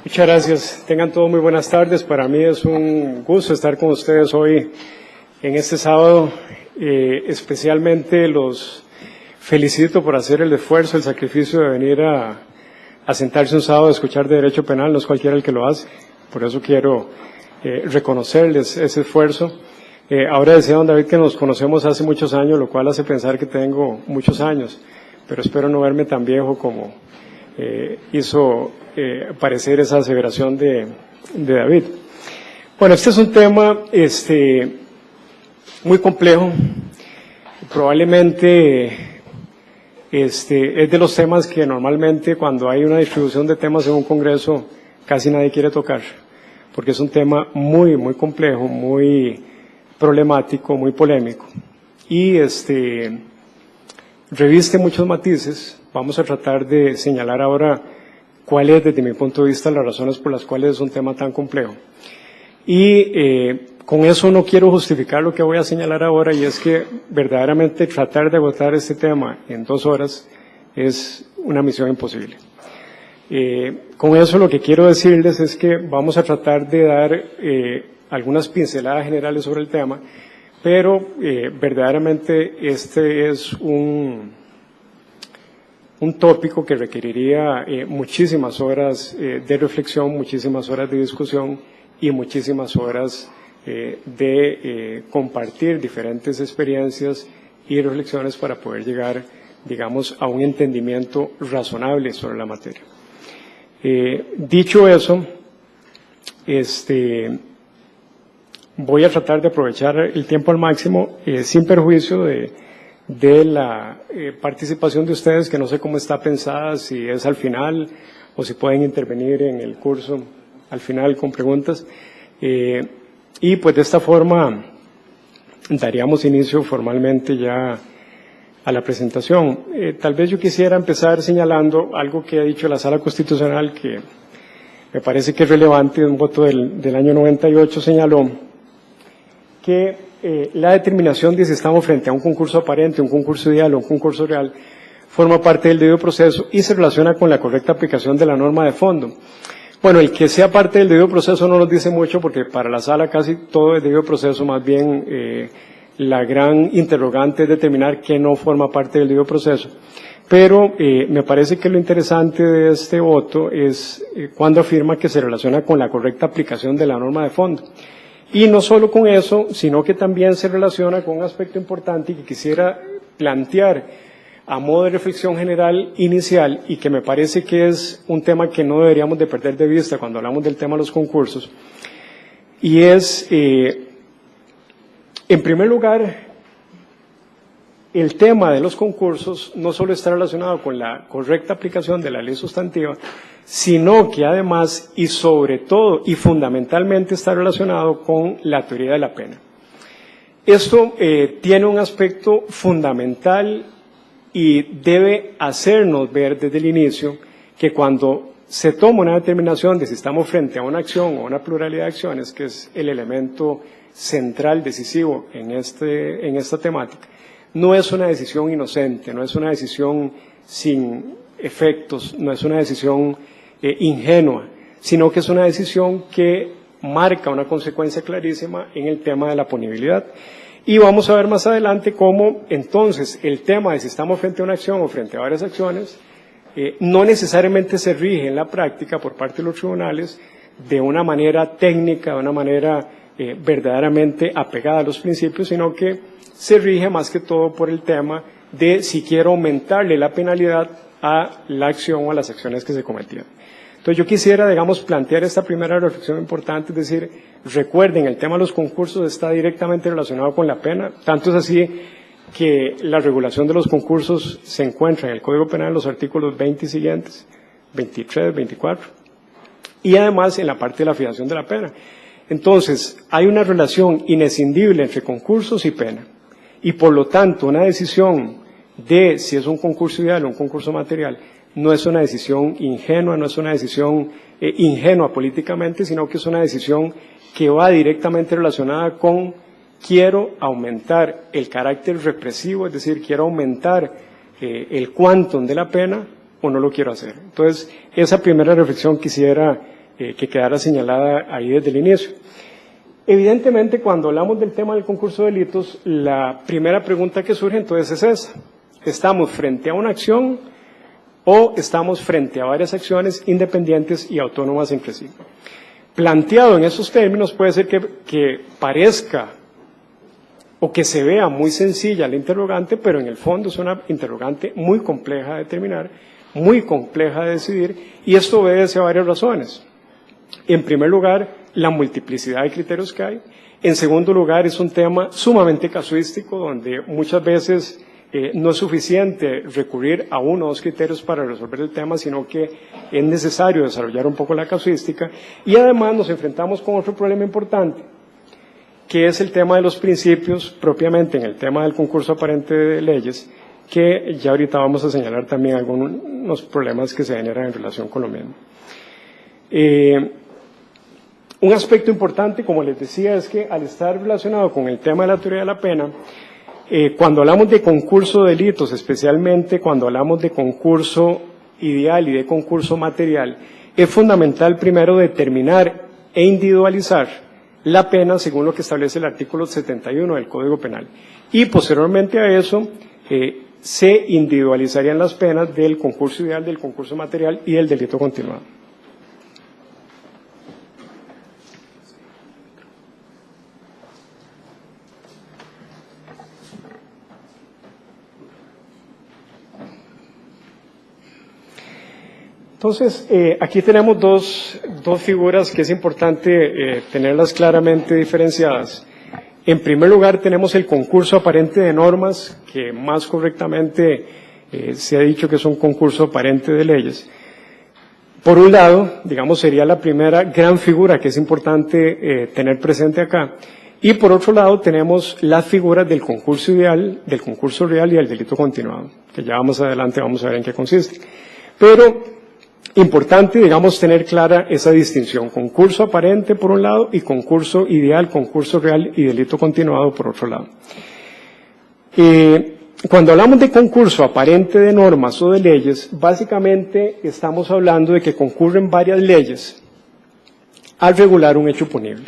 Muchas gracias. Tengan todos muy buenas tardes. Para mí es un gusto estar con ustedes hoy en este sábado. Especialmente los felicito por hacer el esfuerzo, el sacrificio de venir a sentarse un sábado a escuchar de derecho penal. No es cualquiera el que lo hace. Por eso quiero reconocerles ese esfuerzo. Ahora decía don David que nos conocemos hace muchos años, lo cual hace pensar que tengo muchos años, pero espero no verme tan viejo como hizo parecer esa aseveración de David. Bueno, este es un tema muy complejo. Probablemente es de los temas que normalmente cuando hay una distribución de temas en un congreso casi nadie quiere tocar, porque es un tema muy, muy complejo, muy problemático, muy polémico. Y reviste muchos matices. Vamos a tratar de señalar ahora cuáles, desde mi punto de vista, las razones por las cuales es un tema tan complejo. Y con eso no quiero justificar lo que voy a señalar ahora, y es que verdaderamente tratar de agotar este tema en 2 horas es una misión imposible. Con eso lo que quiero decirles es que vamos a tratar de dar algunas pinceladas generales sobre el tema, pero verdaderamente este es un tópico que requeriría muchísimas horas de reflexión, muchísimas horas de discusión y muchísimas horas de compartir diferentes experiencias y reflexiones para poder llegar, digamos, a un entendimiento razonable sobre la materia. Dicho eso, voy a tratar de aprovechar el tiempo al máximo, sin perjuicio de la participación de ustedes, que no sé cómo está pensada, si es al final o si pueden intervenir en el curso al final con preguntas. Y pues de esta forma daríamos inicio formalmente ya a la presentación. Tal vez yo quisiera empezar señalando algo que ha dicho la Sala Constitucional que me parece que es relevante. Un voto del año 98 señaló que la determinación de si estamos frente a un concurso aparente, un concurso ideal o un concurso real forma parte del debido proceso y se relaciona con la correcta aplicación de la norma de fondo. Bueno, el que sea parte del debido proceso no nos dice mucho, porque para la Sala casi todo es debido proceso. Más bien la gran interrogante es determinar qué no forma parte del debido proceso. Pero me parece que lo interesante de este voto es cuando afirma que se relaciona con la correcta aplicación de la norma de fondo. Y no solo con eso, sino que también se relaciona con un aspecto importante que quisiera plantear a modo de reflexión general inicial, y que me parece que es un tema que no deberíamos de perder de vista cuando hablamos del tema de los concursos, y es, en primer lugar, el tema de los concursos no solo está relacionado con la correcta aplicación de la ley sustantiva, sino que además y sobre todo y fundamentalmente está relacionado con la teoría de la pena. Esto tiene un aspecto fundamental y debe hacernos ver desde el inicio que cuando se toma una determinación de si estamos frente a una acción o una pluralidad de acciones, que es el elemento central, decisivo en esta temática, no es una decisión inocente, no es una decisión sin efectos, no es una decisión ingenua, sino que es una decisión que marca una consecuencia clarísima en el tema de la punibilidad. Y vamos a ver más adelante cómo entonces el tema de si estamos frente a una acción o frente a varias acciones no necesariamente se rige en la práctica por parte de los tribunales de una manera técnica, de una manera verdaderamente apegada a los principios, sino que se rige más que todo por el tema de si quiero aumentarle la penalidad a la acción o a las acciones que se cometieron. Entonces yo quisiera, digamos, plantear esta primera reflexión importante, es decir, recuerden, el tema de los concursos está directamente relacionado con la pena, tanto es así que la regulación de los concursos se encuentra en el Código Penal en los artículos 20 y siguientes, 23, 24, y además en la parte de la fijación de la pena. Entonces, hay una relación inescindible entre concursos y pena, y por lo tanto una decisión de si es un concurso ideal o un concurso material no es una decisión ingenua, no es una decisión ingenua políticamente, sino que es una decisión que va directamente relacionada con quiero aumentar el carácter represivo, es decir, quiero aumentar el quantum de la pena o no lo quiero hacer. Entonces, esa primera reflexión quisiera que quedara señalada ahí desde el inicio. Evidentemente, cuando hablamos del tema del concurso de delitos, la primera pregunta que surge entonces es esa. ¿Estamos frente a una acción o estamos frente a varias acciones independientes y autónomas entre sí? Planteado en esos términos puede ser que parezca o que se vea muy sencilla la interrogante, pero en el fondo es una interrogante muy compleja de determinar, muy compleja de decidir, y esto obedece a varias razones. En primer lugar, la multiplicidad de criterios que hay. En segundo lugar, es un tema sumamente casuístico, donde muchas veces no es suficiente recurrir a uno o dos criterios para resolver el tema, sino que es necesario desarrollar un poco la casuística. Y además nos enfrentamos con otro problema importante, que es el tema de los principios, propiamente en el tema del concurso aparente de leyes, que ya ahorita vamos a señalar también algunos problemas que se generan en relación con lo mismo. Un aspecto importante, como les decía, es que al estar relacionado con el tema de la teoría de la pena, cuando hablamos de concurso de delitos, especialmente cuando hablamos de concurso ideal y de concurso material, es fundamental primero determinar e individualizar la pena según lo que establece el artículo 71 del Código Penal. Y posteriormente a eso, se individualizarían las penas del concurso ideal, del concurso material y del delito continuado. Entonces, aquí tenemos dos figuras que es importante tenerlas claramente diferenciadas. En primer lugar, tenemos el concurso aparente de normas, que más correctamente se ha dicho que es un concurso aparente de leyes. Por un lado, digamos, sería la primera gran figura que es importante tener presente acá. Y por otro lado, tenemos las figuras del concurso ideal, del concurso real y del delito continuado, que ya más adelante vamos a ver en qué consiste. Pero importante, digamos, tener clara esa distinción, concurso aparente por un lado y concurso ideal, concurso real y delito continuado por otro lado. Cuando hablamos de concurso aparente de normas o de leyes, básicamente estamos hablando de que concurren varias leyes al regular un hecho punible.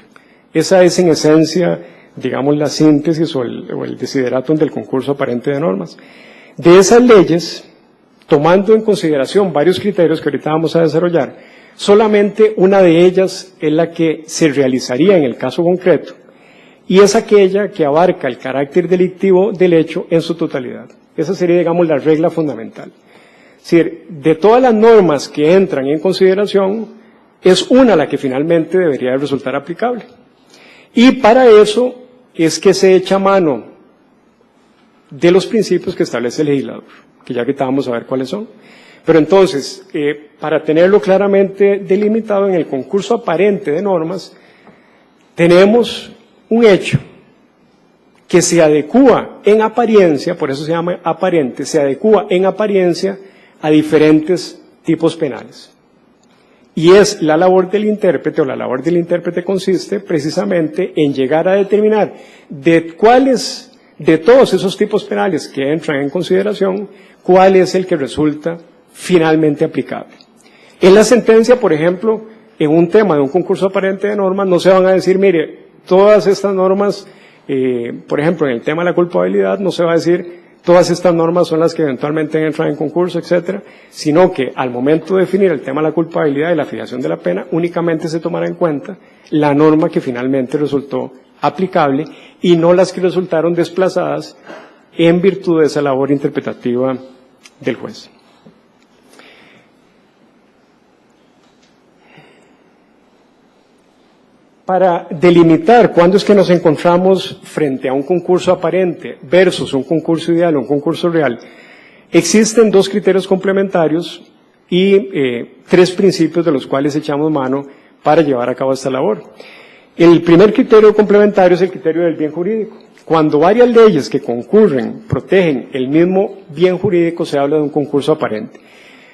Esa es en esencia, digamos, la síntesis o el desideratum del concurso aparente de normas. De esas leyes, tomando en consideración varios criterios que ahorita vamos a desarrollar, solamente una de ellas es la que se realizaría en el caso concreto, y es aquella que abarca el carácter delictivo del hecho en su totalidad. Esa sería, digamos, la regla fundamental. Es decir, de todas las normas que entran en consideración, es una la que finalmente debería resultar aplicable. Y para eso es que se echa mano de los principios que establece el legislador, que ya ahorita vamos a ver cuáles son. Pero entonces, para tenerlo claramente delimitado, en el concurso aparente de normas, tenemos un hecho que se adecúa en apariencia, por eso se llama aparente, se adecúa en apariencia a diferentes tipos penales. Y es la labor del intérprete, o la labor del intérprete consiste precisamente en llegar a determinar de cuáles, de todos esos tipos penales que entran en consideración, cuál es el que resulta finalmente aplicable. En la sentencia, por ejemplo, en un tema de un concurso aparente de normas, no se van a decir, mire, todas estas normas, por ejemplo, en el tema de la culpabilidad, no se va a decir, todas estas normas son las que eventualmente entran en concurso, etcétera, sino que al momento de definir el tema de la culpabilidad y la fijación de la pena, únicamente se tomará en cuenta la norma que finalmente resultó aplicable y no las que resultaron desplazadas en virtud de esa labor interpretativa del juez. Para delimitar cuándo es que nos encontramos frente a un concurso aparente versus un concurso ideal o un concurso real, existen dos criterios complementarios y tres principios de los cuales echamos mano para llevar a cabo esta labor. El primer criterio complementario es el criterio del bien jurídico. Cuando varias leyes que concurren protegen el mismo bien jurídico, se habla de un concurso aparente.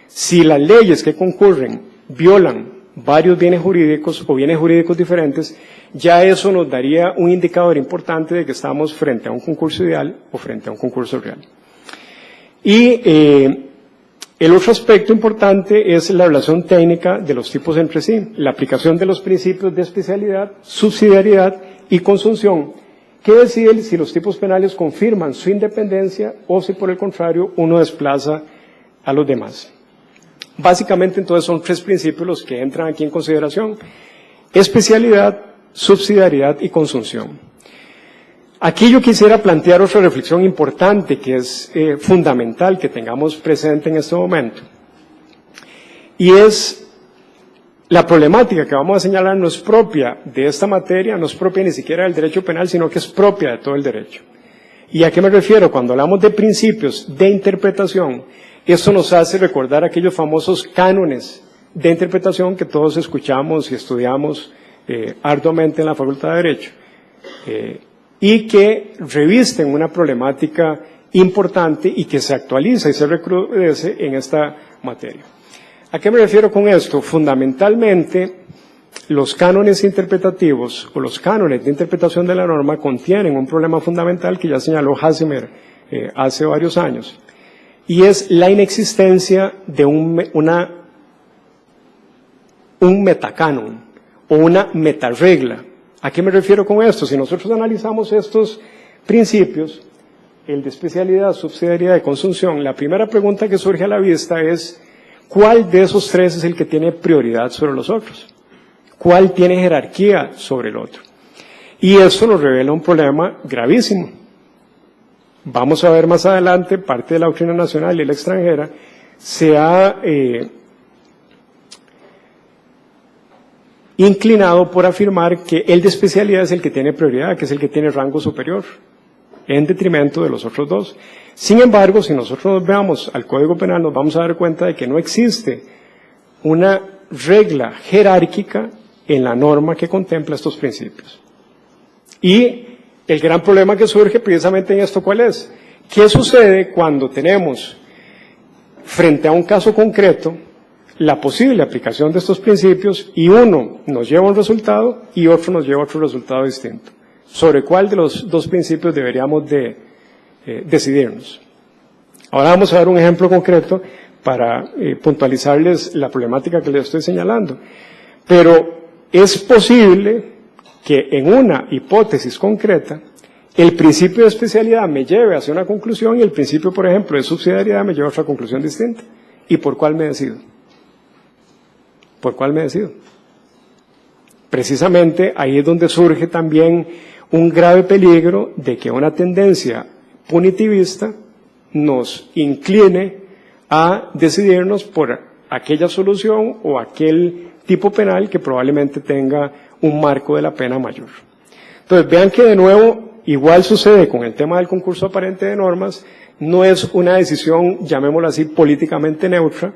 Si las leyes que concurren violan varios bienes jurídicos o bienes jurídicos diferentes, ya eso nos daría un indicador importante de que estamos frente a un concurso ideal o frente a un concurso real. Y El otro aspecto importante es la relación técnica de los tipos entre sí, la aplicación de los principios de especialidad, subsidiariedad y consunción, que deciden si los tipos penales confirman su independencia o si por el contrario uno desplaza a los demás. Básicamente entonces son tres principios los que entran aquí en consideración: especialidad, subsidiariedad y consunción. Aquí yo quisiera plantear otra reflexión importante que es fundamental que tengamos presente en este momento. Y es la problemática que vamos a señalar no es propia de esta materia, no es propia ni siquiera del derecho penal, sino que es propia de todo el derecho. ¿Y a qué me refiero? Cuando hablamos de principios de interpretación, eso nos hace recordar aquellos famosos cánones de interpretación que todos escuchamos y estudiamos arduamente en la Facultad de Derecho. Y que revisten una problemática importante y que se actualiza y se recrudece en esta materia. ¿A qué me refiero con esto? Fundamentalmente, los cánones interpretativos o los cánones de interpretación de la norma contienen un problema fundamental que ya señaló Hassemer hace varios años, y es la inexistencia de un metacanon o una metaregla. ¿A qué me refiero con esto? Si nosotros analizamos estos principios, el de especialidad, subsidiariedad y consunción, la primera pregunta que surge a la vista es ¿cuál de esos tres es el que tiene prioridad sobre los otros? ¿Cuál tiene jerarquía sobre el otro? Y eso nos revela un problema gravísimo. Vamos a ver más adelante, parte de la doctrina nacional y la extranjera se ha inclinado por afirmar que el de especialidad es el que tiene prioridad, que es el que tiene rango superior, en detrimento de los otros dos. Sin embargo, si nosotros nos veamos al Código Penal, nos vamos a dar cuenta de que no existe una regla jerárquica en la norma que contempla estos principios. Y el gran problema que surge precisamente en esto, ¿cuál es? ¿Qué sucede cuando tenemos, frente a un caso concreto, la posible aplicación de estos principios y uno nos lleva a un resultado y otro nos lleva a otro resultado distinto? ¿Sobre cuál de los dos principios deberíamos de decidirnos? Ahora vamos a dar un ejemplo concreto para puntualizarles la problemática que les estoy señalando. Pero es posible que en una hipótesis concreta el principio de especialidad me lleve hacia una conclusión y el principio, por ejemplo, de subsidiariedad me lleve a otra conclusión distinta. ¿Y por cuál me decido? ¿Por cuál me decido? Precisamente ahí es donde surge también un grave peligro de que una tendencia punitivista nos incline a decidirnos por aquella solución o aquel tipo penal que probablemente tenga un marco de la pena mayor. Entonces, vean que de nuevo, igual sucede con el tema del concurso aparente de normas, no es una decisión, llamémoslo así, políticamente neutra,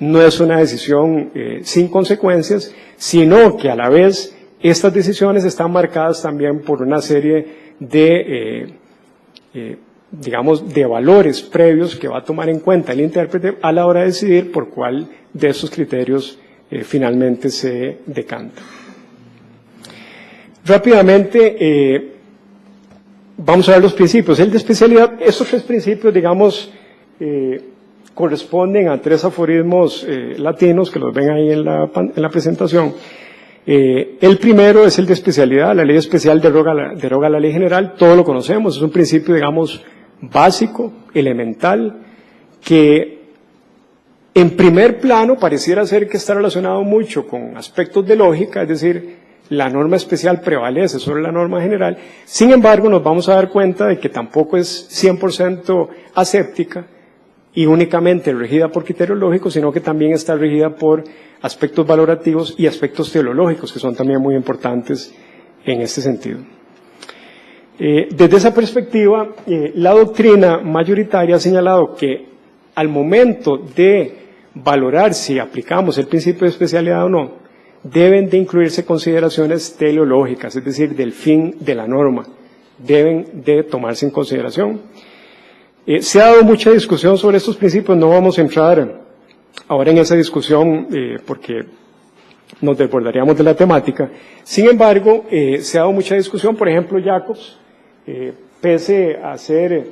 no es una decisión sin consecuencias, sino que a la vez estas decisiones están marcadas también por una serie de, digamos, de valores previos que va a tomar en cuenta el intérprete a la hora de decidir por cuál de esos criterios finalmente se decanta. Rápidamente, vamos a ver los principios. El de especialidad, estos tres principios, digamos, corresponden a tres aforismos latinos que los ven ahí en la presentación. El primero es el de especialidad. La ley especial deroga la ley general. Todo lo conocemos. Es un principio, digamos, básico, elemental, que en primer plano pareciera ser que está relacionado mucho con aspectos de lógica, es decir, la norma especial prevalece sobre la norma general. Sin embargo, nos vamos a dar cuenta de que tampoco es 100% aséptica y únicamente regida por criterios lógicos, sino que también está regida por aspectos valorativos y aspectos teleológicos, que son también muy importantes en este sentido. Desde esa perspectiva, la doctrina mayoritaria ha señalado que al momento de valorar si aplicamos el principio de especialidad o no, deben de incluirse consideraciones teleológicas, es decir, del fin de la norma, deben de tomarse en consideración. Se ha dado mucha discusión sobre estos principios, no vamos a entrar ahora en esa discusión porque nos desbordaríamos de la temática. Sin embargo, se ha dado mucha discusión, por ejemplo, Jacobs, pese a ser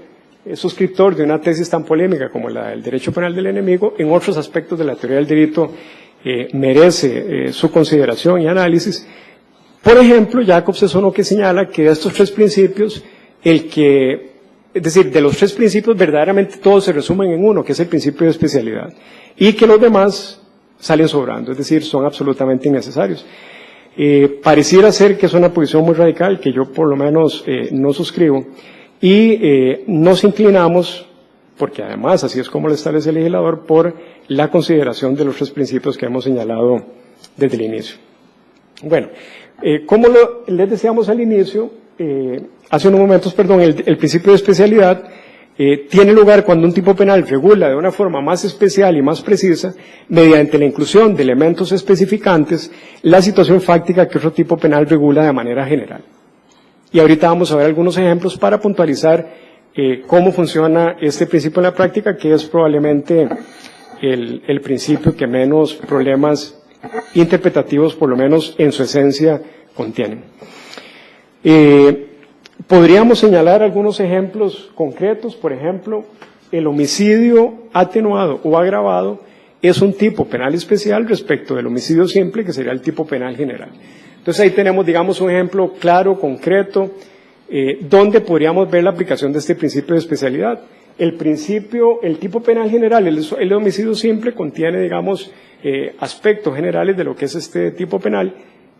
suscriptor de una tesis tan polémica como la del derecho penal del enemigo, en otros aspectos de la teoría del delito merece su consideración y análisis. Por ejemplo, Jacobs es uno que señala que de estos tres principios, es decir, de los tres principios verdaderamente todos se resumen en uno, que es el principio de especialidad, y que los demás salen sobrando, es decir, son absolutamente innecesarios. Pareciera ser que es una posición muy radical, que yo por lo menos no suscribo, y nos inclinamos, porque además así es como lo establece el legislador, por la consideración de los tres principios que hemos señalado desde el inicio. Bueno, como les decíamos al inicio, hace unos momentos, perdón, el principio de especialidad tiene lugar cuando un tipo penal regula de una forma más especial y más precisa, mediante la inclusión de elementos especificantes, la situación fáctica que otro tipo penal regula de manera general. Y ahorita vamos a ver algunos ejemplos para puntualizar cómo funciona este principio en la práctica, que es probablemente el principio que menos problemas interpretativos, por lo menos en su esencia, contienen. Podríamos señalar algunos ejemplos concretos. Por ejemplo, el homicidio atenuado o agravado es un tipo penal especial respecto del homicidio simple, que sería el tipo penal general. Entonces ahí tenemos, digamos, un ejemplo claro, concreto, donde podríamos ver la aplicación de este principio de especialidad. El tipo penal general, el homicidio simple, contiene, digamos, aspectos generales de lo que es este tipo penal,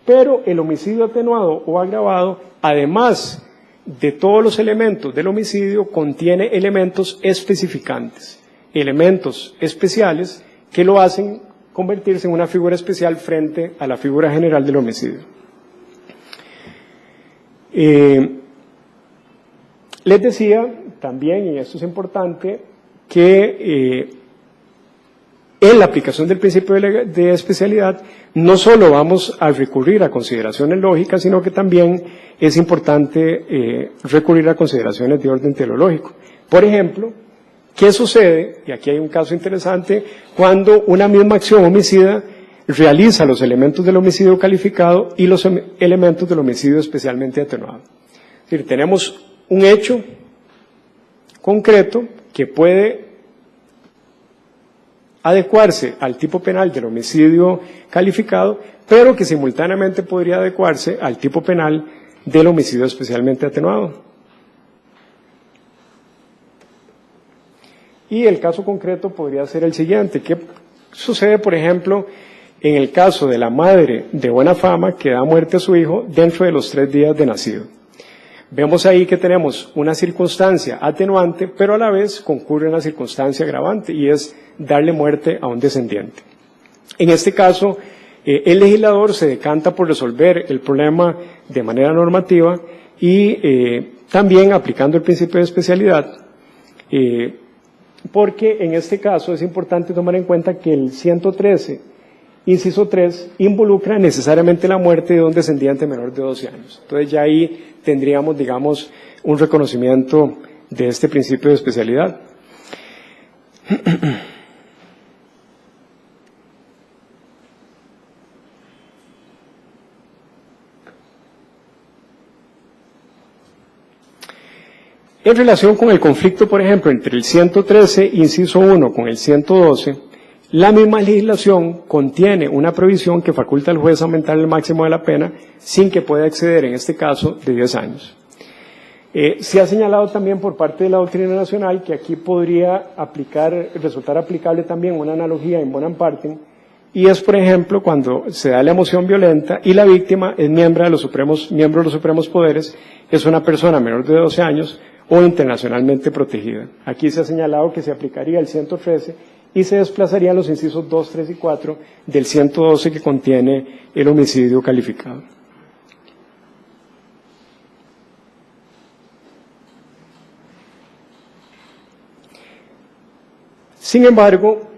pero el homicidio atenuado o agravado, además de todos los elementos del homicidio, contiene elementos especificantes, elementos especiales que lo hacen convertirse en una figura especial frente a la figura general del homicidio. Les decía también, y esto es importante, que en la aplicación del principio de especialidad no solo vamos a recurrir a consideraciones lógicas, sino que también es importante recurrir a consideraciones de orden teleológico. Por ejemplo, ¿qué sucede? Y aquí hay un caso interesante, cuando una misma acción homicida realiza los elementos del homicidio calificado y los elementos del homicidio especialmente atenuado. Es decir, tenemos un hecho concreto que puede adecuarse al tipo penal del homicidio calificado, pero que simultáneamente podría adecuarse al tipo penal del homicidio especialmente atenuado. Y el caso concreto podría ser el siguiente. ¿Qué sucede, por ejemplo, en el caso de la madre de buena fama que da muerte a su hijo dentro de los 3 días de nacido? Vemos ahí que tenemos una circunstancia atenuante, pero a la vez concurre una circunstancia agravante, y es darle muerte a un descendiente. En este caso, el legislador se decanta por resolver el problema de manera normativa y también aplicando el principio de especialidad, porque en este caso es importante tomar en cuenta que el 113, inciso 3, involucra necesariamente la muerte de un descendiente menor de 12 años. Entonces ya ahí tendríamos, digamos, un reconocimiento de este principio de especialidad. En relación con el conflicto, por ejemplo, entre el 113, inciso 1, con el 112, la misma legislación contiene una provisión que faculta al juez a aumentar el máximo de la pena sin que pueda exceder, en este caso, de 10 años. Se ha señalado también por parte de la doctrina nacional que aquí podría resultar aplicable también una analogía in bonam partem, y es, por ejemplo, cuando se da la emoción violenta y la víctima es miembro de los supremos poderes, es una persona menor de 12 años o internacionalmente protegida. Aquí se ha señalado que se aplicaría el 113 y se desplazarían los incisos 2, 3 y 4 del 112 que contiene el homicidio calificado. Sin embargo,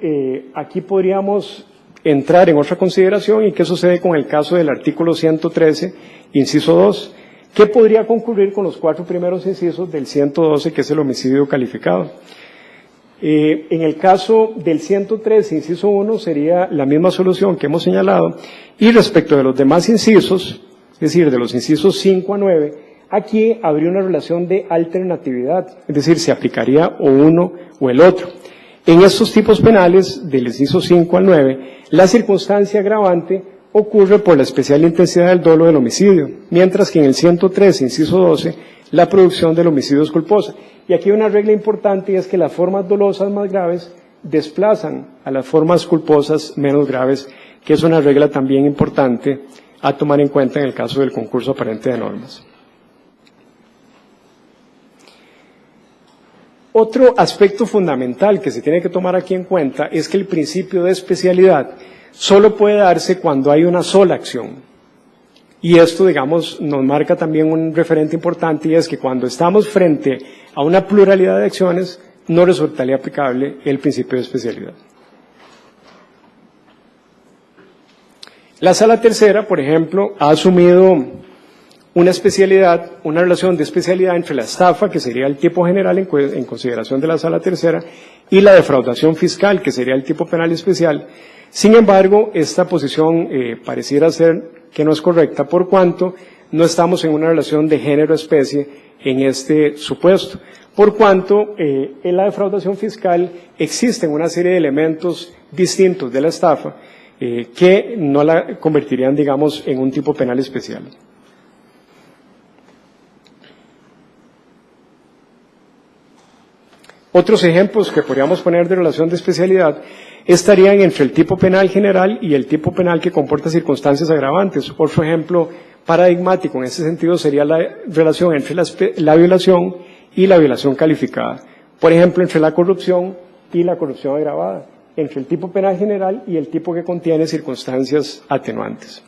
aquí podríamos entrar en otra consideración. ¿Y qué sucede con el caso del artículo 113, inciso 2? ¿Qué podría concurrir con los 4 primeros incisos del 112, que es el homicidio calificado? En el caso del 113, inciso 1, sería la misma solución que hemos señalado, y respecto de los demás incisos, es decir, de los incisos 5 a 9, aquí habría una relación de alternatividad, es decir, se aplicaría o uno o el otro. En estos tipos penales, del inciso 5 al 9, la circunstancia agravante ocurre por la especial intensidad del dolo del homicidio, mientras que en el 103, inciso 12, la producción del homicidio es culposa. Y aquí hay una regla importante, y es que las formas dolosas más graves desplazan a las formas culposas menos graves, que es una regla también importante a tomar en cuenta en el caso del concurso aparente de normas. Otro aspecto fundamental que se tiene que tomar aquí en cuenta es que el principio de especialidad solo puede darse cuando hay una sola acción. Y esto, digamos, nos marca también un referente importante, y es que cuando estamos frente a una pluralidad de acciones, no resultaría aplicable el principio de especialidad. La Sala Tercera, por ejemplo, ha asumido una especialidad, una relación de especialidad entre la estafa, que sería el tipo general en consideración de la Sala Tercera, y la defraudación fiscal, que sería el tipo penal especial. Sin embargo, esta posición pareciera ser que no es correcta, por cuanto no estamos en una relación de género-especie en este supuesto. Por cuanto en la defraudación fiscal existen una serie de elementos distintos de la estafa que no la convertirían, digamos, en un tipo penal especial. Otros ejemplos que podríamos poner de relación de especialidad estarían entre el tipo penal general y el tipo penal que comporta circunstancias agravantes. Otro ejemplo paradigmático en ese sentido sería la relación entre la violación y la violación calificada. Por ejemplo, entre la corrupción y la corrupción agravada, entre el tipo penal general y el tipo que contiene circunstancias atenuantes.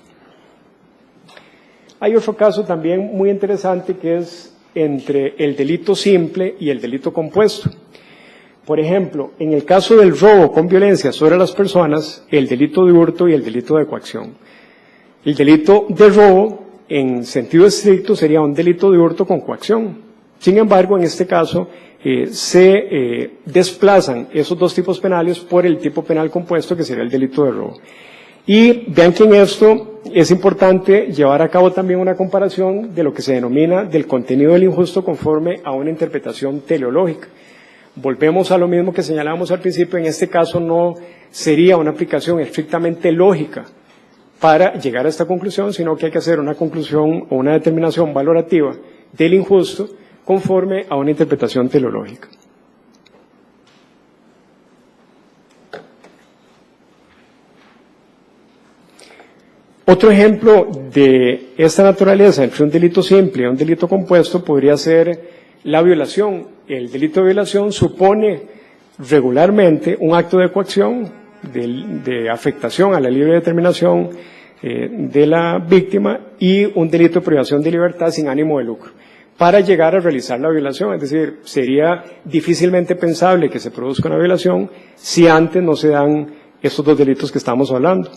Hay otro caso también muy interesante que es entre el delito simple y el delito compuesto. Por ejemplo, en el caso del robo con violencia sobre las personas, el delito de hurto y el delito de coacción. El delito de robo, en sentido estricto, sería un delito de hurto con coacción. Sin embargo, en este caso, se desplazan esos dos tipos penales por el tipo penal compuesto, que sería el delito de robo. Y vean que en esto es importante llevar a cabo también una comparación de lo que se denomina del contenido del injusto conforme a una interpretación teleológica. Volvemos a lo mismo que señalábamos al principio, en este caso no sería una aplicación estrictamente lógica para llegar a esta conclusión, sino que hay que hacer una conclusión o una determinación valorativa del injusto conforme a una interpretación teleológica. Otro ejemplo de esta naturaleza entre un delito simple y un delito compuesto podría ser la violación. El delito de violación supone regularmente un acto de coacción, de afectación a la libre determinación de la víctima, y un delito de privación de libertad sin ánimo de lucro para llegar a realizar la violación. Es decir, sería difícilmente pensable que se produzca una violación si antes no se dan estos dos delitos que estamos hablando.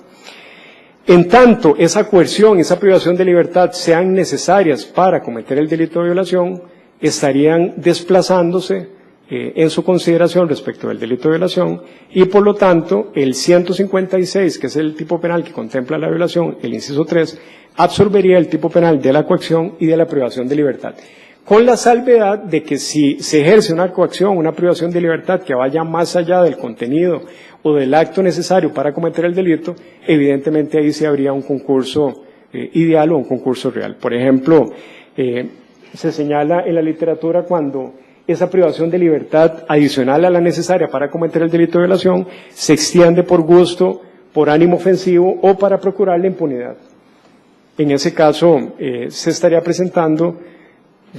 En tanto esa coerción, esa privación de libertad sean necesarias para cometer el delito de violación, estarían desplazándose en su consideración respecto del delito de violación, y por lo tanto el 156, que es el tipo penal que contempla la violación, el inciso 3, absorbería el tipo penal de la coacción y de la privación de libertad, con la salvedad de que si se ejerce una coacción, una privación de libertad que vaya más allá del contenido o del acto necesario para cometer el delito, evidentemente ahí se habría un concurso ideal o un concurso real. Por ejemplo, se señala en la literatura cuando esa privación de libertad adicional a la necesaria para cometer el delito de violación se extiende por gusto, por ánimo ofensivo o para procurar la impunidad. En ese caso se estaría presentando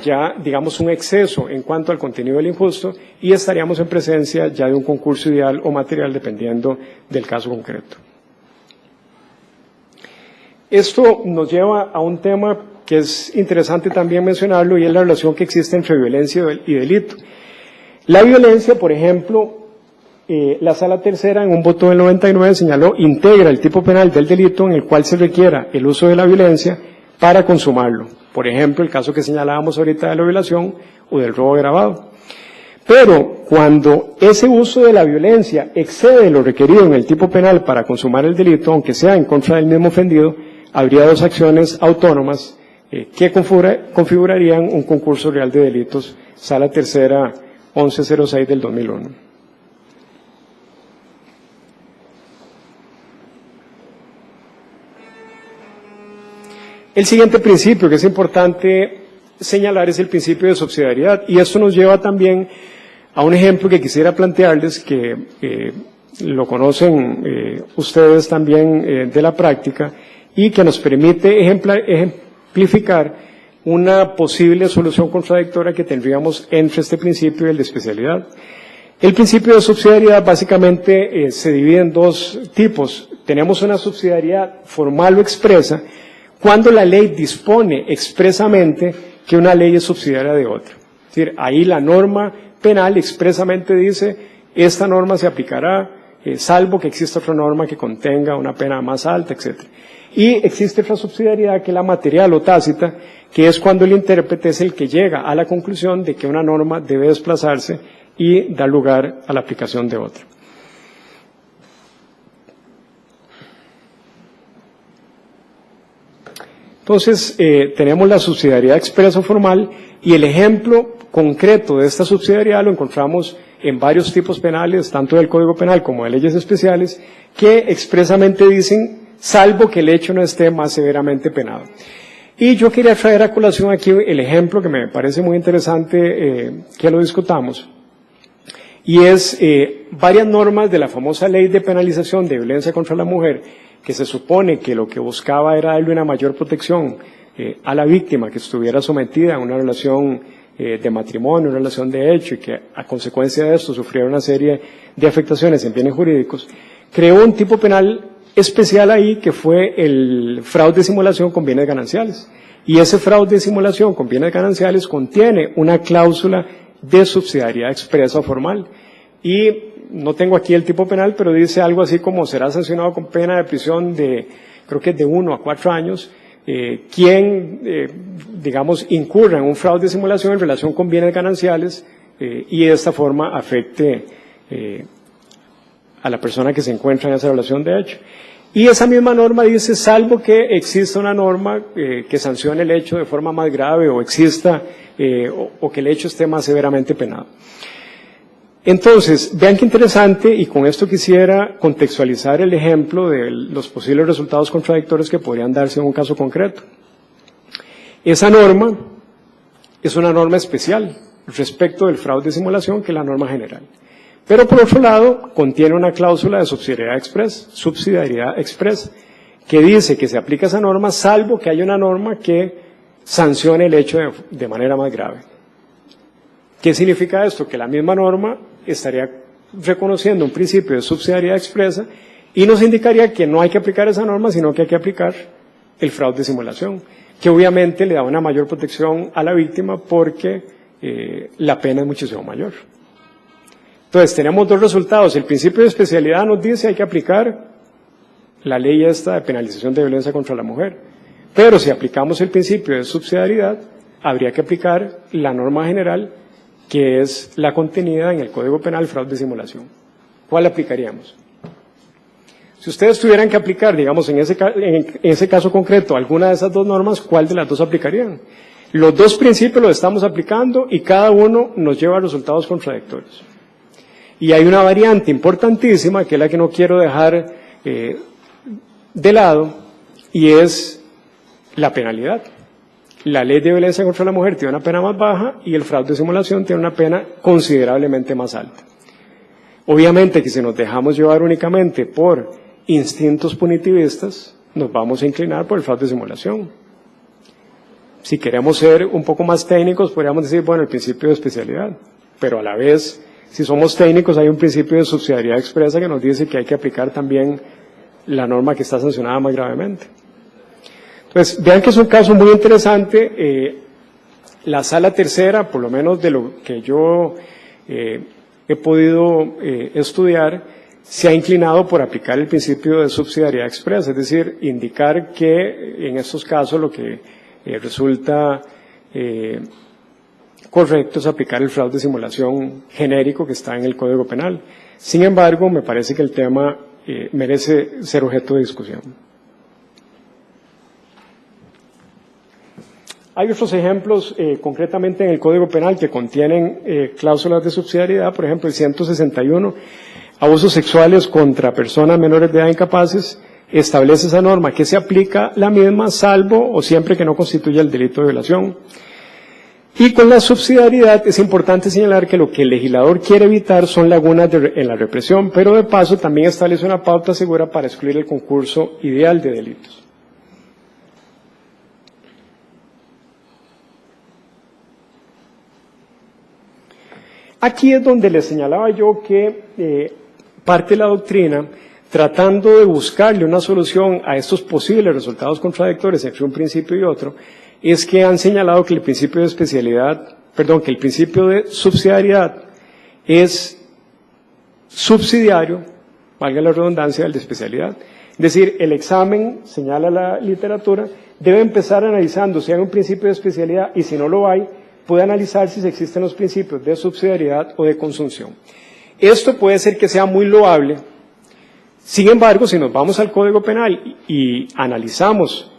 ya, digamos, un exceso en cuanto al contenido del injusto, y estaríamos en presencia ya de un concurso ideal o material dependiendo del caso concreto. Esto nos lleva a un tema que es interesante también mencionarlo, y es la relación que existe entre violencia y delito. La violencia, por ejemplo, la Sala Tercera en un voto del 99 señaló, integra el tipo penal del delito en el cual se requiera el uso de la violencia para consumarlo. Por ejemplo, el caso que señalábamos ahorita de la violación o del robo agravado. Pero cuando ese uso de la violencia excede lo requerido en el tipo penal para consumar el delito, aunque sea en contra del mismo ofendido, habría dos acciones autónomas que configurarían un concurso real de delitos, Sala Tercera 1106 del 2001. El siguiente principio que es importante señalar es el principio de subsidiariedad, y esto nos lleva también a un ejemplo que quisiera plantearles, que lo conocen ustedes también de la práctica, y que nos permite ejemplificar una posible solución contradictoria que tendríamos entre este principio y el de especialidad. El principio de subsidiariedad básicamente se divide en dos tipos. Tenemos una subsidiariedad formal o expresa, cuando la ley dispone expresamente que una ley es subsidiaria de otra. Es decir, ahí la norma penal expresamente dice, esta norma se aplicará, salvo que exista otra norma que contenga una pena más alta, etc. Y existe otra subsidiariedad que es la material o tácita, que es cuando el intérprete es el que llega a la conclusión de que una norma debe desplazarse y dar lugar a la aplicación de otra. Entonces, tenemos la subsidiariedad expresa o formal, y el ejemplo concreto de esta subsidiariedad lo encontramos en varios tipos penales, tanto del Código Penal como de leyes especiales, que expresamente dicen, salvo que el hecho no esté más severamente penado. Y yo quería traer a colación aquí el ejemplo que me parece muy interesante que lo discutamos, y es varias normas de la famosa Ley de Penalización de Violencia contra la Mujer, que se supone que lo que buscaba era darle una mayor protección a la víctima que estuviera sometida a una relación de matrimonio, una relación de hecho, y que a consecuencia de esto sufriera una serie de afectaciones en bienes jurídicos. Creó un tipo penal especial ahí, que fue el fraude de simulación con bienes gananciales. Y ese fraude de simulación con bienes gananciales contiene una cláusula de subsidiariedad expresa o formal. Y no tengo aquí el tipo penal, pero dice algo así como será sancionado con pena de prisión de, creo que es de 1 a 4 años, quien, digamos, incurra en un fraude de simulación en relación con bienes gananciales y de esta forma afecte a la persona que se encuentra en esa relación de hecho. Y esa misma norma dice, salvo que exista una norma que sancione el hecho de forma más grave, o exista, o que el hecho esté más severamente penado. Entonces, vean qué interesante, y con esto quisiera contextualizar el ejemplo de los posibles resultados contradictorios que podrían darse en un caso concreto. Esa norma es una norma especial respecto del fraude de simulación, que es la norma general. Pero por otro lado, contiene una cláusula de subsidiariedad expresa, que dice que se aplica esa norma salvo que haya una norma que sancione el hecho de manera más grave. ¿Qué significa esto? Que la misma norma estaría reconociendo un principio de subsidiariedad expresa y nos indicaría que no hay que aplicar esa norma, sino que hay que aplicar el fraude de simulación, que obviamente le da una mayor protección a la víctima porque la pena es muchísimo mayor. Entonces, tenemos dos resultados. El principio de especialidad nos dice que hay que aplicar la ley esta de penalización de violencia contra la mujer. Pero si aplicamos el principio de subsidiariedad, habría que aplicar la norma general, que es la contenida en el Código Penal, fraude de simulación. ¿Cuál aplicaríamos? Si ustedes tuvieran que aplicar, digamos, en ese caso concreto, alguna de esas dos normas, ¿cuál de las dos aplicarían? Los dos principios los estamos aplicando y cada uno nos lleva a resultados contradictorios. Y hay una variante importantísima, que es la que no quiero dejar de lado, y es la penalidad. La ley de violencia contra la mujer tiene una pena más baja y el fraude de simulación tiene una pena considerablemente más alta. Obviamente que si nos dejamos llevar únicamente por instintos punitivistas, nos vamos a inclinar por el fraude de simulación. Si queremos ser un poco más técnicos, podríamos decir, bueno, el principio de especialidad, pero a la vez, si somos técnicos, hay un principio de subsidiariedad expresa que nos dice que hay que aplicar también la norma que está sancionada más gravemente. Entonces, vean que es un caso muy interesante. La Sala Tercera, por lo menos de lo que yo he podido estudiar, se ha inclinado por aplicar el principio de subsidiariedad expresa, es decir, indicar que en estos casos lo que resulta correcto es aplicar el fraude de simulación genérico que está en el Código Penal. Sin embargo, me parece que el tema merece ser objeto de discusión. Hay otros ejemplos, concretamente en el Código Penal, que contienen cláusulas de subsidiariedad, por ejemplo, el 161, abusos sexuales contra personas menores de edad incapaces, establece esa norma que se aplica la misma, salvo o siempre que no constituya el delito de violación. Y con la subsidiariedad es importante señalar que lo que el legislador quiere evitar son lagunas en la represión, pero de paso también establece una pauta segura para excluir el concurso ideal de delitos. Aquí es donde les señalaba yo que parte de la doctrina, tratando de buscarle una solución a estos posibles resultados contradictorios entre un principio y otro, es que han señalado que el principio de que el principio de subsidiariedad es subsidiario, valga la redundancia, del de especialidad. Es decir, el examen, señala la literatura, debe empezar analizando si hay un principio de especialidad y si no lo hay, puede analizar si existen los principios de subsidiariedad o de consunción. Esto puede ser que sea muy loable. Sin embargo, si nos vamos al Código Penal y analizamos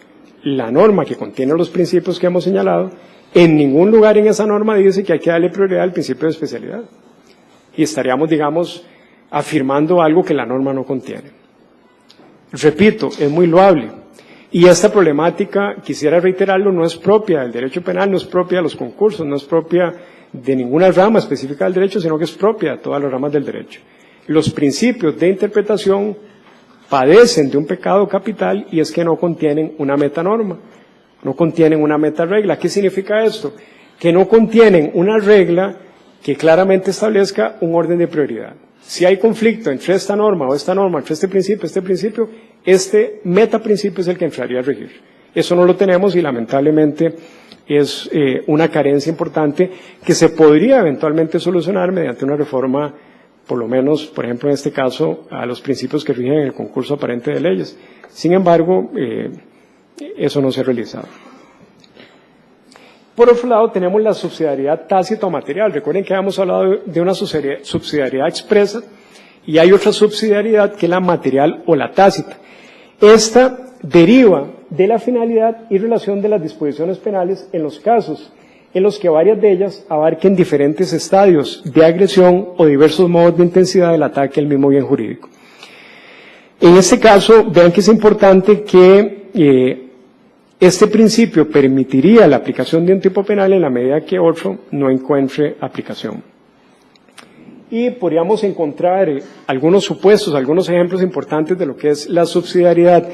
la norma que contiene los principios que hemos señalado, en ningún lugar en esa norma dice que hay que darle prioridad al principio de especialidad. Y estaríamos, digamos, afirmando algo que la norma no contiene. Repito, es muy loable. Y esta problemática, quisiera reiterarlo, no es propia del derecho penal, no es propia de los concursos, no es propia de ninguna rama específica del derecho, sino que es propia de todas las ramas del derecho. Los principios de interpretación padecen de un pecado capital y es que no contienen una metanorma, no contienen una metaregla. ¿Qué significa esto? Que no contienen una regla que claramente establezca un orden de prioridad. Si hay conflicto entre esta norma o esta norma, entre este principio, este metaprincipio es el que entraría a regir. Eso no lo tenemos y lamentablemente es una carencia importante que se podría eventualmente solucionar mediante una reforma, por lo menos, por ejemplo, en este caso, a los principios que rigen el concurso aparente de leyes. Sin embargo, eso no se ha realizado. Por otro lado, tenemos la subsidiariedad tácita o material. Recuerden que habíamos hablado de una subsidiariedad expresa y hay otra subsidiariedad que es la material o la tácita. Esta deriva de la finalidad y relación de las disposiciones penales en los casos en los que varias de ellas abarquen diferentes estadios de agresión o diversos modos de intensidad del ataque al mismo bien jurídico. En este caso, vean que es importante que este principio permitiría la aplicación de un tipo penal en la medida que otro no encuentre aplicación. Y podríamos encontrar algunos supuestos, algunos ejemplos importantes de lo que es la subsidiariedad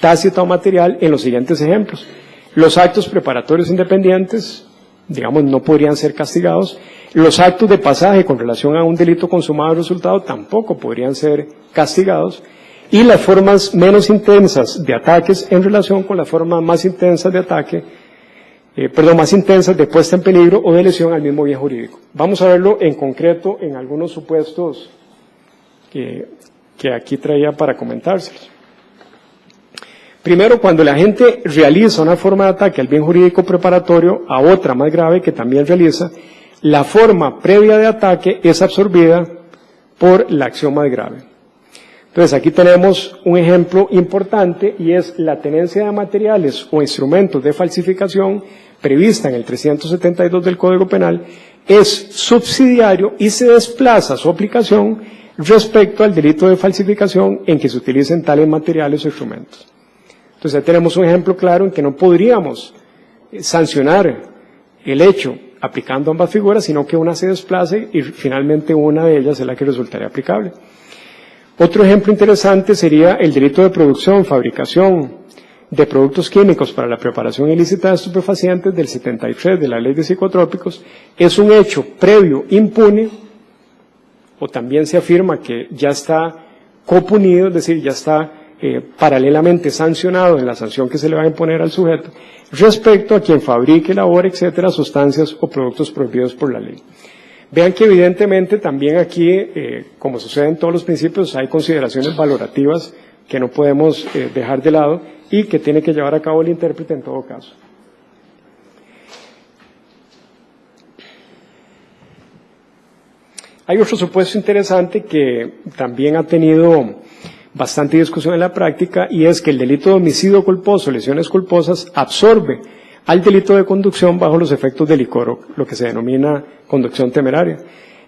tácita o material en los siguientes ejemplos. Los actos preparatorios independientes, digamos, no podrían ser castigados. Los actos de pasaje con relación a un delito consumado o resultado tampoco podrían ser castigados. Y las formas menos intensas de ataques en relación con las formas más intensas de ataque, más intensas de puesta en peligro o de lesión al mismo bien jurídico. Vamos a verlo en concreto en algunos supuestos que aquí traía para comentárselos. Primero, cuando la gente realiza una forma de ataque al bien jurídico preparatorio a otra más grave que también realiza, la forma previa de ataque es absorbida por la acción más grave. Entonces, aquí tenemos un ejemplo importante y es la tenencia de materiales o instrumentos de falsificación prevista en el 372 del Código Penal, es subsidiario y se desplaza su aplicación respecto al delito de falsificación en que se utilicen tales materiales o instrumentos. Entonces, ya tenemos un ejemplo claro en que no podríamos sancionar el hecho aplicando ambas figuras, sino que una se desplace y finalmente una de ellas es la que resultaría aplicable. Otro ejemplo interesante sería el delito de producción, fabricación de productos químicos para la preparación ilícita de estupefacientes del 73 de la Ley de Psicotrópicos. Es un hecho previo impune, o también se afirma que ya está copunido, es decir, ya está paralelamente sancionado en la sanción que se le va a imponer al sujeto, respecto a quien fabrique, elabore, etcétera, sustancias o productos prohibidos por la ley. Vean que evidentemente también aquí, como sucede en todos los principios, hay consideraciones valorativas que no podemos dejar de lado y que tiene que llevar a cabo el intérprete en todo caso. Hay otro supuesto interesante que también ha tenido bastante discusión en la práctica y es que el delito de homicidio culposo, lesiones culposas, absorbe al delito de conducción bajo los efectos del licor, lo que se denomina conducción temeraria,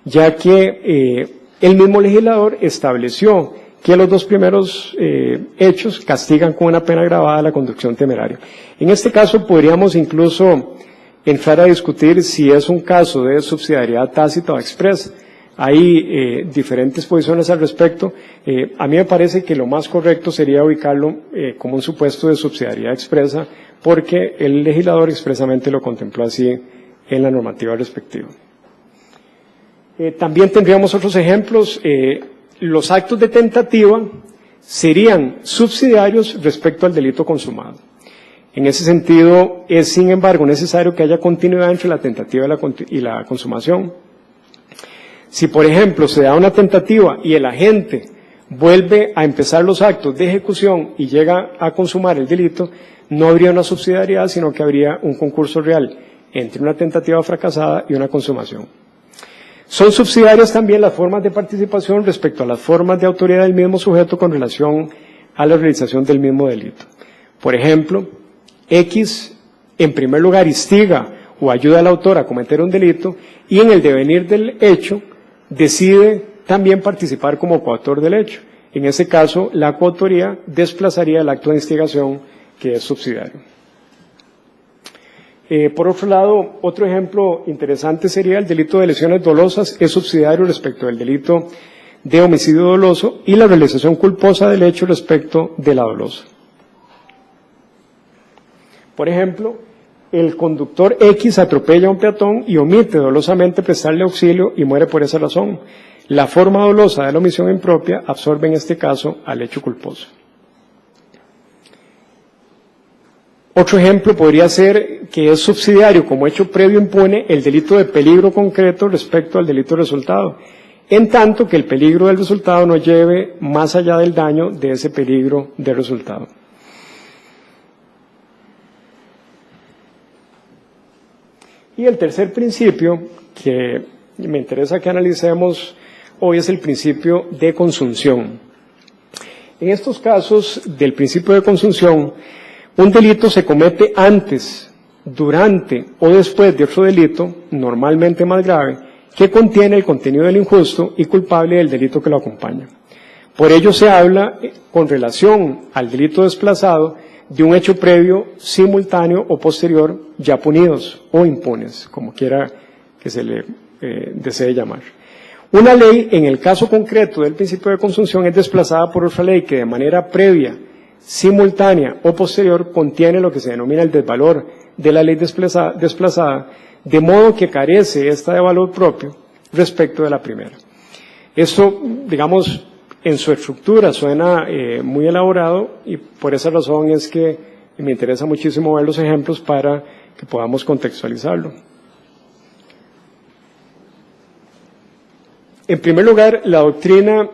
ya que el mismo legislador estableció que los dos primeros hechos castigan con una pena agravada la conducción temeraria. En este caso podríamos incluso entrar a discutir si es un caso de subsidiariedad tácita o expresa. Hay diferentes posiciones al respecto. A mí me parece que lo más correcto sería ubicarlo como un supuesto de subsidiariedad expresa, porque el legislador expresamente lo contempló así en la normativa respectiva. También tendríamos otros ejemplos. Los actos de tentativa serían subsidiarios respecto al delito consumado. En ese sentido, es sin embargo necesario que haya continuidad entre la tentativa y la consumación. Si, por ejemplo, se da una tentativa y el agente vuelve a empezar los actos de ejecución y llega a consumar el delito, no habría una subsidiariedad, sino que habría un concurso real entre una tentativa fracasada y una consumación. Son subsidiarias también las formas de participación respecto a las formas de autoridad del mismo sujeto con relación a la realización del mismo delito. Por ejemplo, X, en primer lugar, instiga o ayuda al autor a cometer un delito y en el devenir del hecho decide también participar como coautor del hecho. En ese caso, la coautoría desplazaría el acto de instigación, que es subsidiario. Por otro lado, otro ejemplo interesante sería el delito de lesiones dolosas, es subsidiario respecto del delito de homicidio doloso y la realización culposa del hecho respecto de la dolosa. Por ejemplo, el conductor X atropella a un peatón y omite dolosamente prestarle auxilio y muere por esa razón. La forma dolosa de la omisión impropia absorbe en este caso al hecho culposo. Otro ejemplo podría ser que es subsidiario como hecho previo impune el delito de peligro concreto respecto al delito resultado, en tanto que el peligro del resultado no lleve más allá del daño de ese peligro del resultado. Y el tercer principio que me interesa que analicemos hoy es el principio de consunción. En estos casos del principio de consunción, un delito se comete antes, durante o después de otro delito, normalmente más grave, que contiene el contenido del injusto y culpable del delito que lo acompaña. Por ello se habla, con relación al delito desplazado, de un hecho previo, simultáneo o posterior, ya punidos o impunes, como quiera que se le desee llamar. Una ley, en el caso concreto del principio de consunción, es desplazada por otra ley que de manera previa, simultánea o posterior contiene lo que se denomina el desvalor de la ley desplazada, de modo que carece esta de valor propio respecto de la primera. Esto, digamos, en su estructura suena muy elaborado y por esa razón es que me interesa muchísimo ver los ejemplos para que podamos contextualizarlo. En primer lugar, la doctrina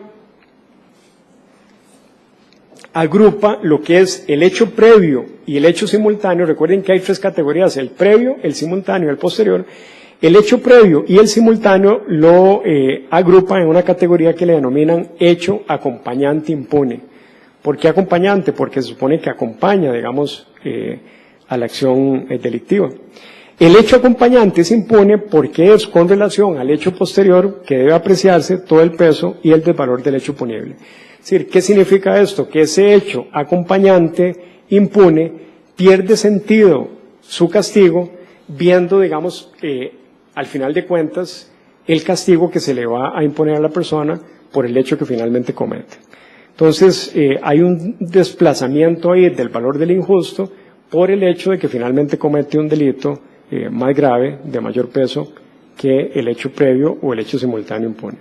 agrupa lo que es el hecho previo y el hecho simultáneo. Recuerden que hay tres categorías: el previo, el simultáneo y el posterior. El hecho previo y el simultáneo lo agrupan en una categoría que le denominan hecho acompañante impune. ¿Por qué acompañante? Porque se supone que acompaña, digamos, a la acción delictiva. El hecho acompañante se impune porque es con relación al hecho posterior que debe apreciarse todo el peso y el desvalor del hecho punible. Es decir, ¿qué significa esto? Que ese hecho acompañante impune pierde sentido su castigo viendo, digamos, al final de cuentas, el castigo que se le va a imponer a la persona por el hecho que finalmente comete. Entonces, hay un desplazamiento ahí del valor del injusto por el hecho de que finalmente comete un delito más grave, de mayor peso, que el hecho previo o el hecho simultáneo impone.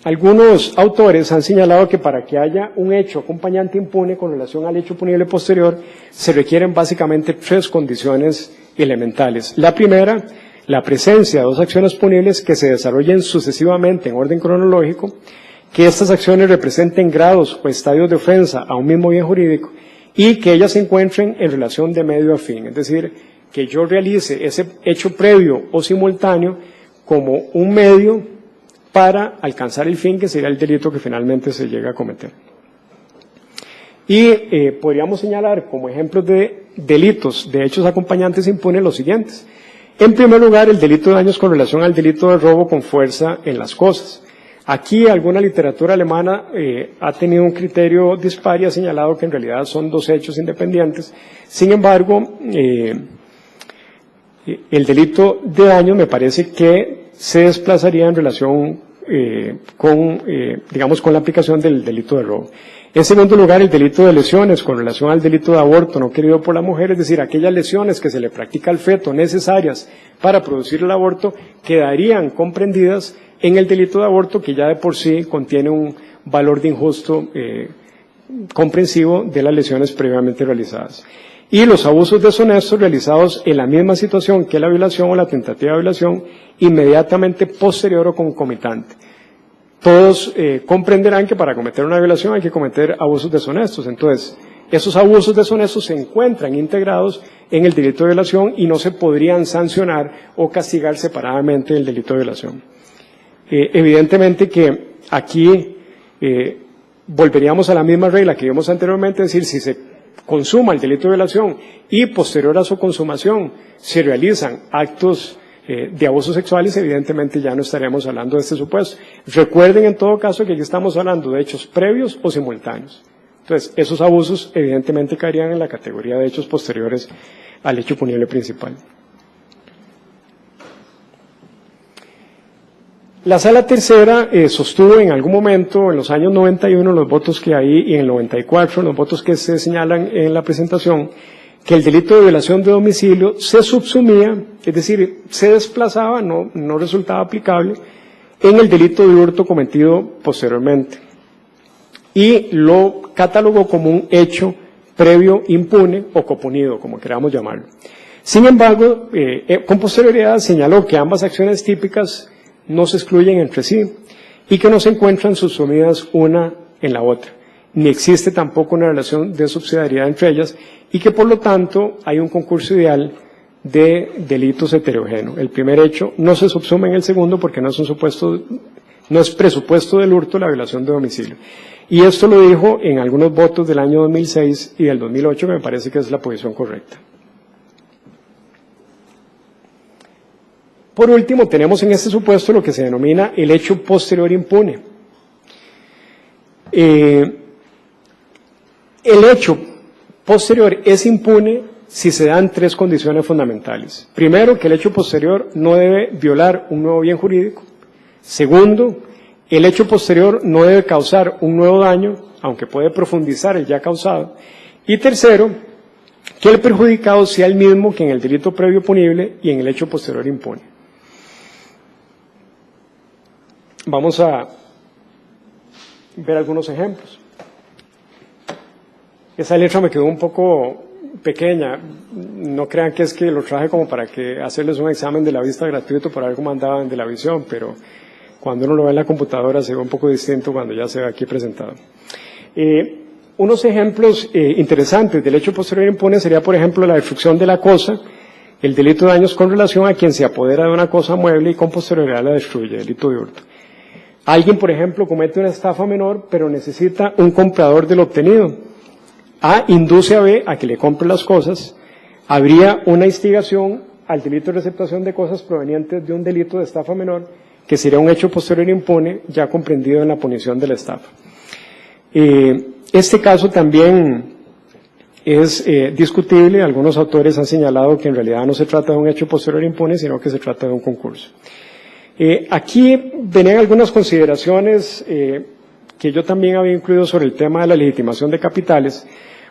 Algunos autores han señalado que para que haya un hecho acompañante impune con relación al hecho punible posterior, se requieren básicamente tres condiciones elementales. La primera, la presencia de dos acciones punibles que se desarrollen sucesivamente en orden cronológico, que estas acciones representen grados o estadios de ofensa a un mismo bien jurídico y que ellas se encuentren en relación de medio a fin, es decir, que yo realice ese hecho previo o simultáneo como un medio para alcanzar el fin que sería el delito que finalmente se llega a cometer. Y podríamos señalar como ejemplos de delitos de hechos acompañantes impunes los siguientes. En primer lugar, el delito de daños con relación al delito de robo con fuerza en las cosas. Aquí alguna literatura alemana ha tenido un criterio dispar y ha señalado que en realidad son dos hechos independientes. Sin embargo, el delito de daño me parece que se desplazaría en relación digamos, con la aplicación del delito de robo. En segundo lugar, el delito de lesiones con relación al delito de aborto no querido por la mujer, es decir, aquellas lesiones que se le practica al feto necesarias para producir el aborto quedarían comprendidas en el delito de aborto, que ya de por sí contiene un valor de injusto comprensivo de las lesiones previamente realizadas. Y los abusos deshonestos realizados en la misma situación que la violación o la tentativa de violación inmediatamente posterior o concomitante. Todos comprenderán que para cometer una violación hay que cometer abusos deshonestos. Entonces, esos abusos deshonestos se encuentran integrados en el delito de violación y no se podrían sancionar o castigar separadamente del delito de violación. Evidentemente que aquí volveríamos a la misma regla que vimos anteriormente, es decir, si se consuma el delito de violación y posterior a su consumación se realizan actos de abusos sexuales, evidentemente ya no estaremos hablando de este supuesto. Recuerden en todo caso que aquí estamos hablando de hechos previos o simultáneos. Entonces, esos abusos evidentemente caerían en la categoría de hechos posteriores al hecho punible principal. La Sala Tercera sostuvo en algún momento, en los años 91, los votos que hay, y en el 94, los votos que se señalan en la presentación, que el delito de violación de domicilio se subsumía, es decir, se desplazaba, no resultaba aplicable, en el delito de hurto cometido posteriormente. Y lo catalogó como un hecho previo impune o copunido, como queramos llamarlo. Sin embargo, con posterioridad señaló que ambas acciones típicas no se excluyen entre sí y que no se encuentran subsumidas una en la otra, ni existe tampoco una relación de subsidiariedad entre ellas y que por lo tanto hay un concurso ideal de delitos heterogéneos. El primer hecho no se subsume en el segundo porque no es presupuesto del hurto la violación de domicilio. Y esto lo dijo en algunos votos del año 2006 y del 2008, que me parece que es la posición correcta. Por último, tenemos en este supuesto lo que se denomina el hecho posterior impune. El hecho posterior es impune si se dan tres condiciones fundamentales. Primero, que el hecho posterior no debe violar un nuevo bien jurídico. Segundo, el hecho posterior no debe causar un nuevo daño, aunque puede profundizar el ya causado. Y tercero, que el perjudicado sea el mismo que en el delito previo punible y en el hecho posterior impune. Vamos a ver algunos ejemplos. Esa letra me quedó un poco pequeña, no crean que es que lo traje como para que hacerles un examen de la vista gratuito para ver cómo andaban de la visión, pero cuando uno lo ve en la computadora se ve un poco distinto cuando ya se ve aquí presentado. Unos ejemplos interesantes del hecho posterior impune sería, por ejemplo, la destrucción de la cosa, el delito de daños con relación a quien se apodera de una cosa mueble y con posterioridad la destruye, delito de hurto. Alguien, por ejemplo, comete una estafa menor, pero necesita un comprador de lo obtenido. A induce a B a que le compre las cosas. Habría una instigación al delito de receptación de cosas provenientes de un delito de estafa menor, que sería un hecho posterior impune, ya comprendido en la punición de la estafa. Este caso también es discutible. Algunos autores han señalado que en realidad no se trata de un hecho posterior impune, sino que se trata de un concurso. Aquí venían algunas consideraciones que yo también había incluido sobre el tema de la legitimación de capitales,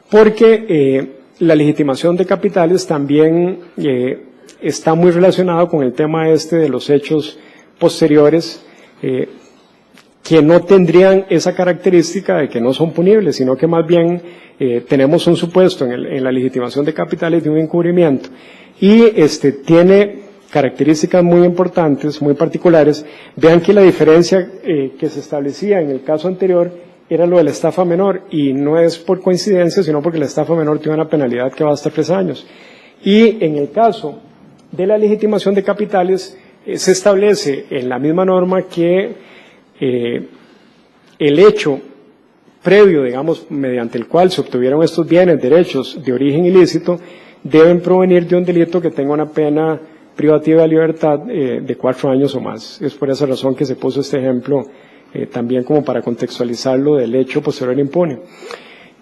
porque la legitimación de capitales también está muy relacionado con el tema de los hechos posteriores que no tendrían esa característica de que no son punibles, sino que más bien tenemos un supuesto en la legitimación de capitales de un encubrimiento y tiene características muy importantes, muy particulares. Vean que la diferencia que se establecía en el caso anterior era lo de la estafa menor, y no es por coincidencia, sino porque la estafa menor tiene una penalidad que va hasta 3 años. Y en el caso de la legitimación de capitales, se establece en la misma norma que el hecho previo, digamos, mediante el cual se obtuvieron estos bienes, derechos de origen ilícito, deben provenir de un delito que tenga una pena privativa de libertad de 4 años o más. Es por esa razón que se puso este ejemplo también como para contextualizarlo del hecho posterior impune.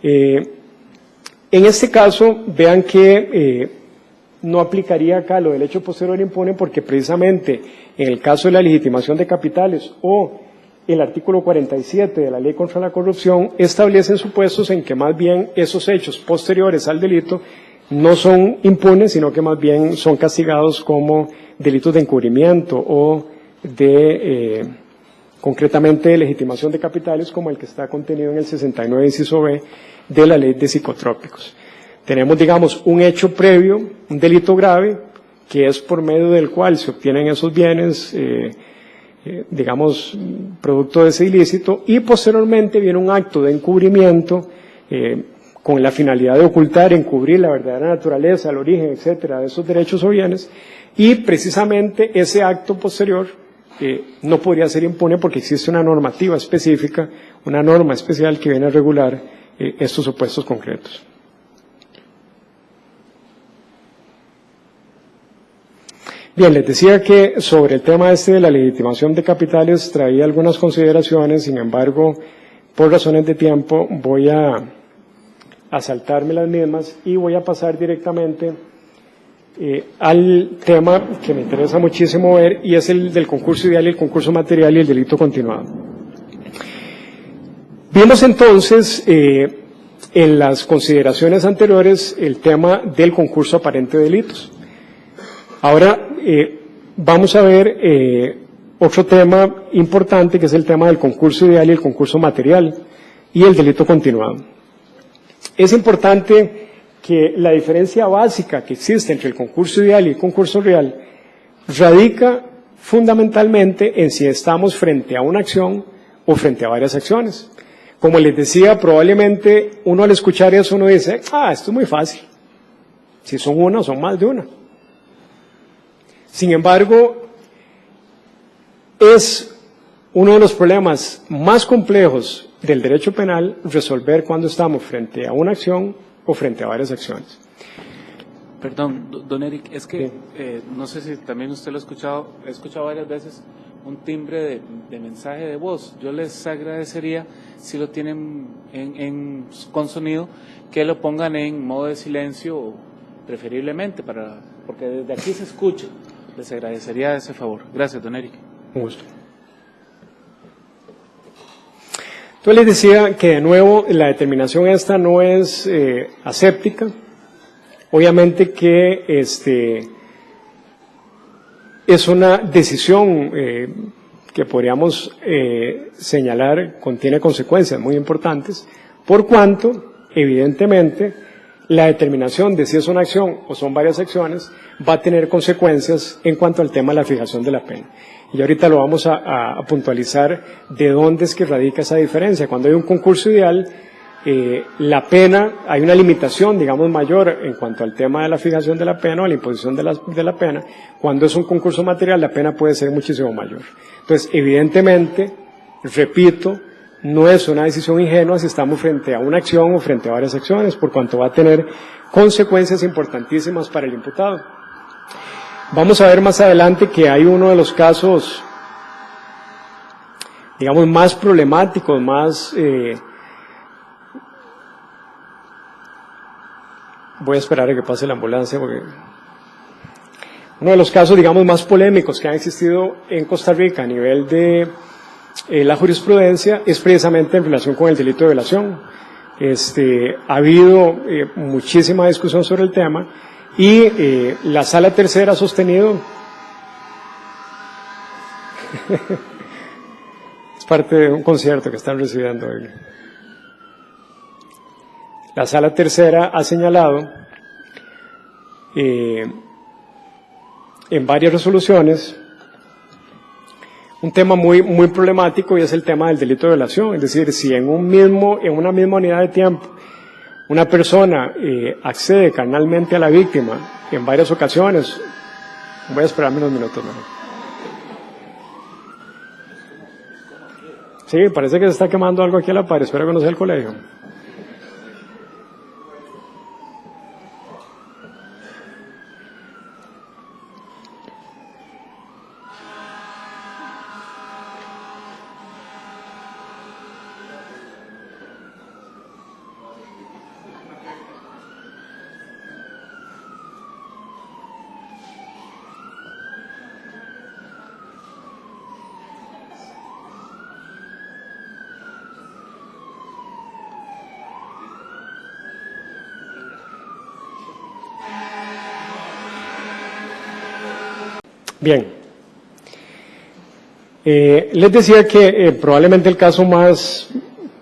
En este caso, vean que no aplicaría acá lo del hecho posterior impune porque precisamente en el caso de la legitimación de capitales o el artículo 47 de la Ley contra la Corrupción establecen supuestos en que más bien esos hechos posteriores al delito no son impunes, sino que más bien son castigados como delitos de encubrimiento o de, concretamente, de legitimación de capitales, como el que está contenido en el 69 inciso B de la Ley de Psicotrópicos. Tenemos, digamos, un hecho previo, un delito grave, que es por medio del cual se obtienen esos bienes, digamos, producto de ese ilícito, y posteriormente viene un acto de encubrimiento con la finalidad de ocultar, encubrir la verdadera naturaleza, el origen, etcétera, de esos derechos o bienes, y precisamente ese acto posterior no podría ser impune porque existe una normativa específica, una norma especial que viene a regular estos supuestos concretos. Bien, les decía que sobre el tema de la legitimación de capitales traía algunas consideraciones, sin embargo, por razones de tiempo voy a saltarme las mismas y voy a pasar directamente al tema que me interesa muchísimo ver, y es el del concurso ideal y el concurso material y el delito continuado. Vimos entonces en las consideraciones anteriores el tema del concurso aparente de delitos. Ahora vamos a ver otro tema importante, que es el tema del concurso ideal y el concurso material y el delito continuado. Es importante que la diferencia básica que existe entre el concurso ideal y el concurso real radica fundamentalmente en si estamos frente a una acción o frente a varias acciones. Como les decía, probablemente uno al escuchar eso uno dice, esto es muy fácil. Si son una o son más de una. Sin embargo, es uno de los problemas más complejos del derecho penal resolver cuando estamos frente a una acción o frente a varias acciones. Perdón, don Eric, es que no sé si también usted lo ha escuchado, he escuchado varias veces un timbre de mensaje de voz. Yo les agradecería, si lo tienen con sonido, que lo pongan en modo de silencio, preferiblemente, porque desde aquí se escucha. Les agradecería ese favor. Gracias, don Eric. Un gusto. Entonces les decía que de nuevo la determinación esta no es aséptica. Obviamente que es una decisión que podríamos señalar contiene consecuencias muy importantes, por cuanto, evidentemente, la determinación de si es una acción o son varias acciones va a tener consecuencias en cuanto al tema de la fijación de la pena. Y ahorita lo vamos a puntualizar de dónde es que radica esa diferencia. Cuando hay un concurso ideal, la pena, hay una limitación, digamos, mayor en cuanto al tema de la fijación de la pena o la imposición de la pena. Cuando es un concurso material, la pena puede ser muchísimo mayor. Entonces, evidentemente, repito, no es una decisión ingenua si estamos frente a una acción o frente a varias acciones, por cuanto va a tener consecuencias importantísimas para el imputado. Vamos a ver más adelante que hay uno de los casos, digamos, más problemáticos, más... voy a esperar a que pase la ambulancia porque... Uno de los casos, digamos, más polémicos que han existido en Costa Rica a nivel de la jurisprudencia es precisamente en relación con el delito de violación. Ha habido muchísima discusión sobre el tema y la Sala Tercera ha sostenido es parte de un concierto que están recibiendo hoy. La Sala Tercera ha señalado en varias resoluciones un tema muy problemático, y es el tema del delito de violación. Es decir, si en una misma unidad de tiempo una persona accede carnalmente a la víctima en varias ocasiones, voy a esperarme unos minutos mejor. Sí, parece que se está quemando algo aquí a la par, espero que no sea el colegio. Bien. Les decía que probablemente el caso más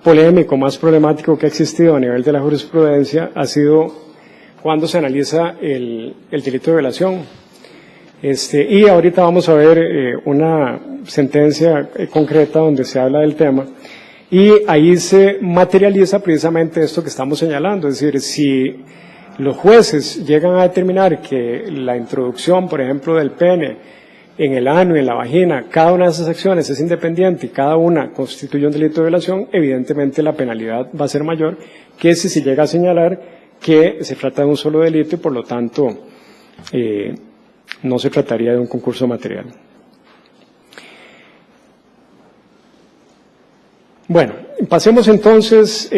polémico, más problemático que ha existido a nivel de la jurisprudencia ha sido cuando se analiza el delito de violación. Y ahorita vamos a ver una sentencia concreta donde se habla del tema y ahí se materializa precisamente esto que estamos señalando, es decir, si los jueces llegan a determinar que la introducción, por ejemplo, del pene en el ano y en la vagina, cada una de esas acciones es independiente y cada una constituye un delito de violación, evidentemente la penalidad va a ser mayor que si se llega a señalar que se trata de un solo delito y por lo tanto no se trataría de un concurso material. Bueno, pasemos entonces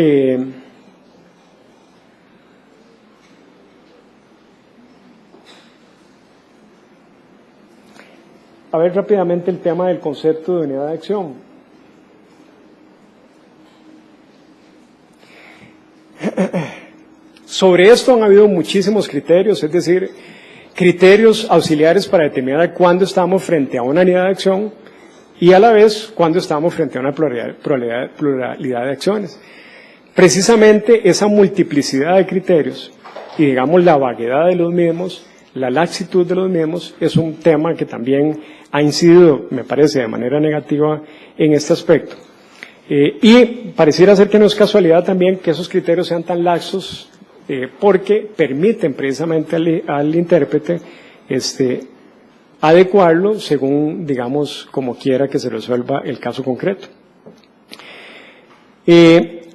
a ver rápidamente el tema del concepto de unidad de acción. Sobre esto han habido muchísimos criterios, es decir, criterios auxiliares para determinar cuándo estamos frente a una unidad de acción y a la vez cuándo estamos frente a una pluralidad de acciones. Precisamente esa multiplicidad de criterios y digamos la vaguedad de los mismos, la laxitud de los mismos, es un tema que también ha incidido, me parece, de manera negativa en este aspecto. Y pareciera ser que no es casualidad también que esos criterios sean tan laxos, porque permiten precisamente al intérprete adecuarlo según, digamos, como quiera que se resuelva el caso concreto.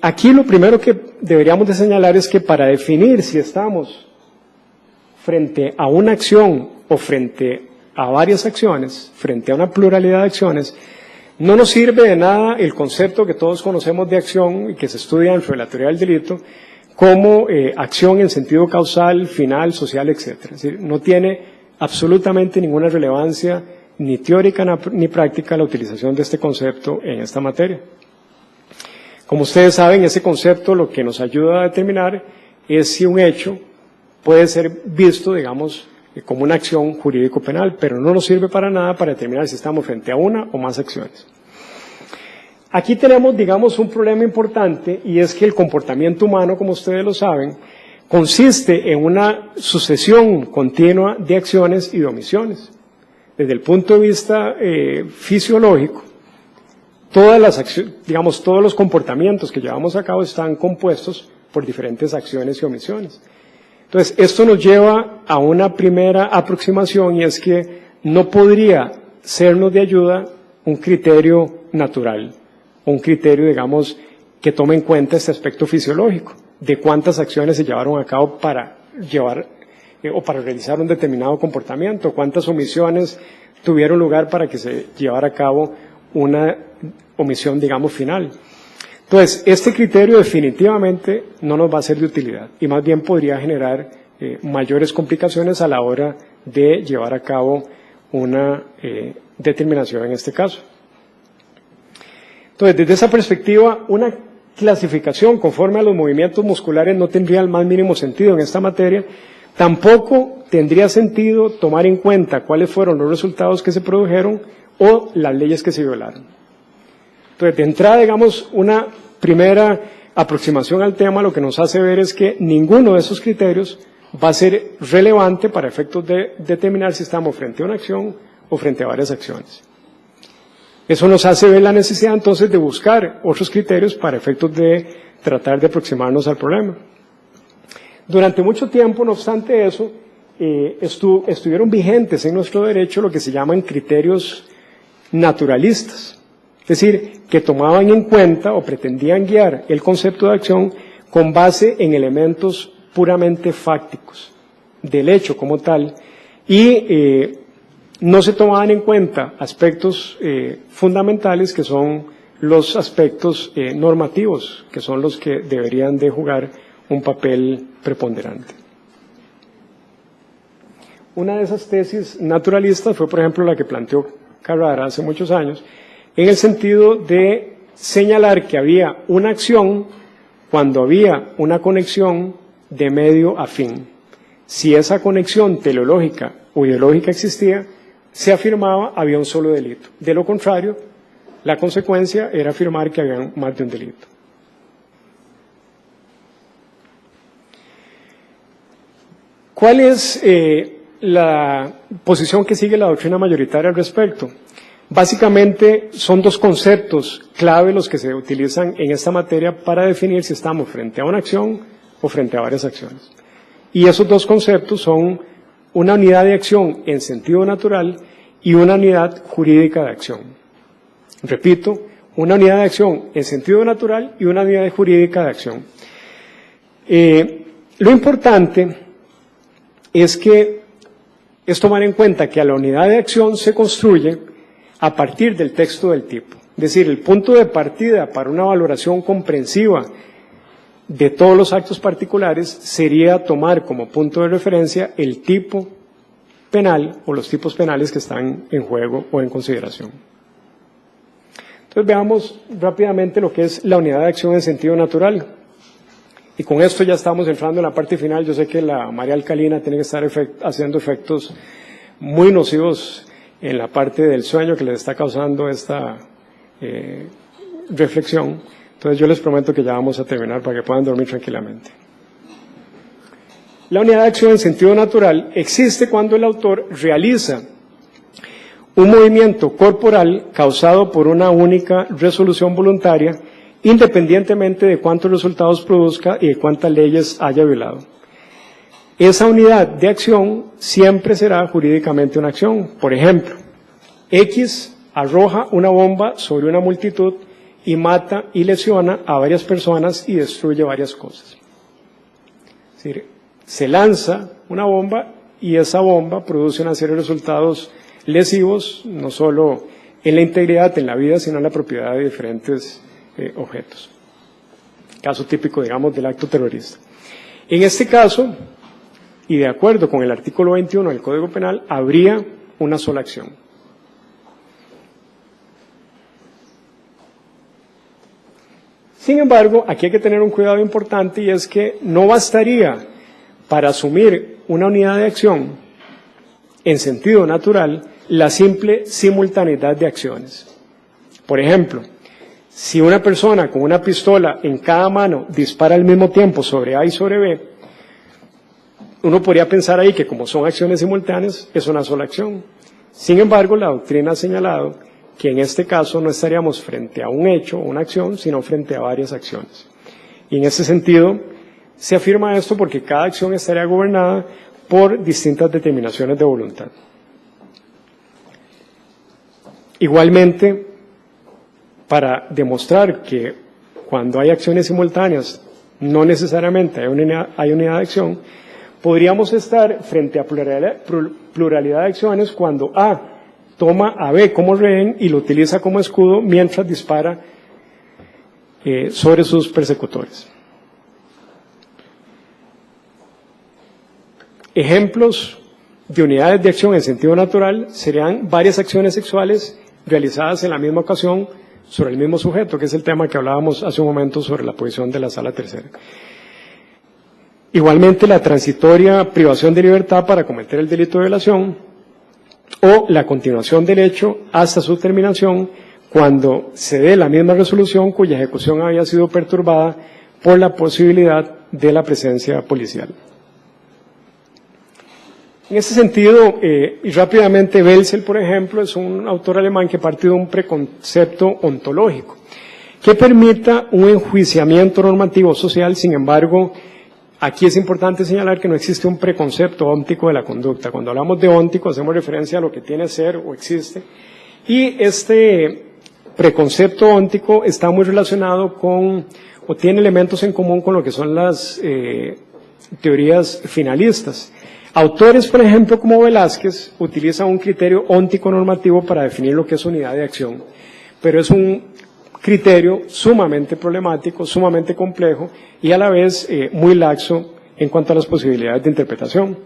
Aquí lo primero que deberíamos de señalar es que para definir si estamos frente a una acción o frente a varias acciones, frente a una pluralidad de acciones, no nos sirve de nada el concepto que todos conocemos de acción y que se estudia dentro de la teoría del delito como acción en sentido causal, final, social, etc. Es decir, no tiene absolutamente ninguna relevancia ni teórica ni práctica la utilización de este concepto en esta materia. Como ustedes saben, ese concepto lo que nos ayuda a determinar es si un hecho puede ser visto, digamos, como una acción jurídico-penal, pero no nos sirve para nada para determinar si estamos frente a una o más acciones. Aquí tenemos, digamos, un problema importante y es que el comportamiento humano, como ustedes lo saben, consiste en una sucesión continua de acciones y de omisiones. Desde el punto de vista fisiológico, todas las acciones, digamos, todos los comportamientos que llevamos a cabo están compuestos por diferentes acciones y omisiones. Entonces, esto nos lleva a una primera aproximación y es que no podría sernos de ayuda un criterio natural, un criterio, digamos, que tome en cuenta este aspecto fisiológico, de cuántas acciones se llevaron a cabo para llevar o para realizar un determinado comportamiento, cuántas omisiones tuvieron lugar para que se llevara a cabo una omisión, digamos, final. Entonces, este criterio definitivamente no nos va a ser de utilidad y más bien podría generar mayores complicaciones a la hora de llevar a cabo una determinación en este caso. Entonces, desde esa perspectiva, una clasificación conforme a los movimientos musculares no tendría el más mínimo sentido en esta materia. Tampoco tendría sentido tomar en cuenta cuáles fueron los resultados que se produjeron o las leyes que se violaron. Entonces, de entrada, digamos, una primera aproximación al tema lo que nos hace ver es que ninguno de esos criterios va a ser relevante para efectos de determinar si estamos frente a una acción o frente a varias acciones. Eso nos hace ver la necesidad entonces de buscar otros criterios para efectos de tratar de aproximarnos al problema. Durante mucho tiempo, no obstante eso, estuvieron vigentes en nuestro derecho lo que se llaman criterios naturalistas. Es decir, que tomaban en cuenta o pretendían guiar el concepto de acción con base en elementos puramente fácticos del hecho como tal y no se tomaban en cuenta aspectos fundamentales que son los aspectos normativos, que son los que deberían de jugar un papel preponderante. Una de esas tesis naturalistas fue, por ejemplo, la que planteó Carrara hace muchos años, en el sentido de señalar que había una acción cuando había una conexión de medio a fin. Si esa conexión teleológica o ideológica existía, se afirmaba había un solo delito. De lo contrario, la consecuencia era afirmar que había más de un delito. ¿Cuál es la posición que sigue la doctrina mayoritaria al respecto? Básicamente son dos conceptos clave los que se utilizan en esta materia para definir si estamos frente a una acción o frente a varias acciones. Y esos dos conceptos son una unidad de acción en sentido natural y una unidad jurídica de acción. Repito, una unidad de acción en sentido natural y una unidad jurídica de acción. Lo importante es tomar en cuenta que a la unidad de acción se construye a partir del texto del tipo. Es decir, el punto de partida para una valoración comprensiva de todos los actos particulares sería tomar como punto de referencia el tipo penal o los tipos penales que están en juego o en consideración. Entonces veamos rápidamente lo que es la unidad de acción en sentido natural. Y con esto ya estamos entrando en la parte final. Yo sé que la María Alcalina tiene que estar haciendo efectos muy nocivos en la parte del sueño que les está causando esta reflexión. Entonces yo les prometo que ya vamos a terminar para que puedan dormir tranquilamente. La unidad de acción en sentido natural existe cuando el autor realiza un movimiento corporal causado por una única resolución voluntaria, independientemente de cuántos resultados produzca y de cuántas leyes haya violado. Esa unidad de acción siempre será jurídicamente una acción. Por ejemplo, X arroja una bomba sobre una multitud y mata y lesiona a varias personas y destruye varias cosas. Es decir, se lanza una bomba y esa bomba produce una serie de resultados lesivos, no solo en la integridad, en la vida, sino en la propiedad de diferentes objetos. Caso típico, digamos, del acto terrorista. En este caso, y de acuerdo con el artículo 21 del Código Penal, habría una sola acción. Sin embargo, aquí hay que tener un cuidado importante y es que no bastaría para asumir una unidad de acción en sentido natural la simple simultaneidad de acciones. Por ejemplo, si una persona con una pistola en cada mano dispara al mismo tiempo sobre A y sobre B, uno podría pensar ahí que como son acciones simultáneas, es una sola acción. Sin embargo, la doctrina ha señalado que en este caso no estaríamos frente a un hecho o una acción, sino frente a varias acciones. Y en ese sentido, se afirma esto porque cada acción estaría gobernada por distintas determinaciones de voluntad. Igualmente, para demostrar que cuando hay acciones simultáneas no necesariamente hay unidad de acción, podríamos estar frente a pluralidad de acciones cuando A toma a B como rehén y lo utiliza como escudo mientras dispara sobre sus persecutores. Ejemplos de unidades de acción en sentido natural serían varias acciones sexuales realizadas en la misma ocasión sobre el mismo sujeto, que es el tema que hablábamos hace un momento sobre la posición de la Sala Tercera. Igualmente, la transitoria privación de libertad para cometer el delito de violación o la continuación del hecho hasta su terminación cuando se dé la misma resolución cuya ejecución había sido perturbada por la posibilidad de la presencia policial. En ese sentido, y rápidamente, Welzel, por ejemplo, es un autor alemán que parte de un preconcepto ontológico que permita un enjuiciamiento normativo social. Sin embargo, aquí es importante señalar que no existe un preconcepto óntico de la conducta. Cuando hablamos de óntico, hacemos referencia a lo que tiene ser o existe. Y este preconcepto óntico está muy relacionado con, o tiene elementos en común con lo que son las teorías finalistas. Autores, por ejemplo, como Velázquez, utilizan un criterio óntico normativo para definir lo que es unidad de acción, pero es un criterio sumamente problemático, sumamente complejo y a la vez muy laxo en cuanto a las posibilidades de interpretación.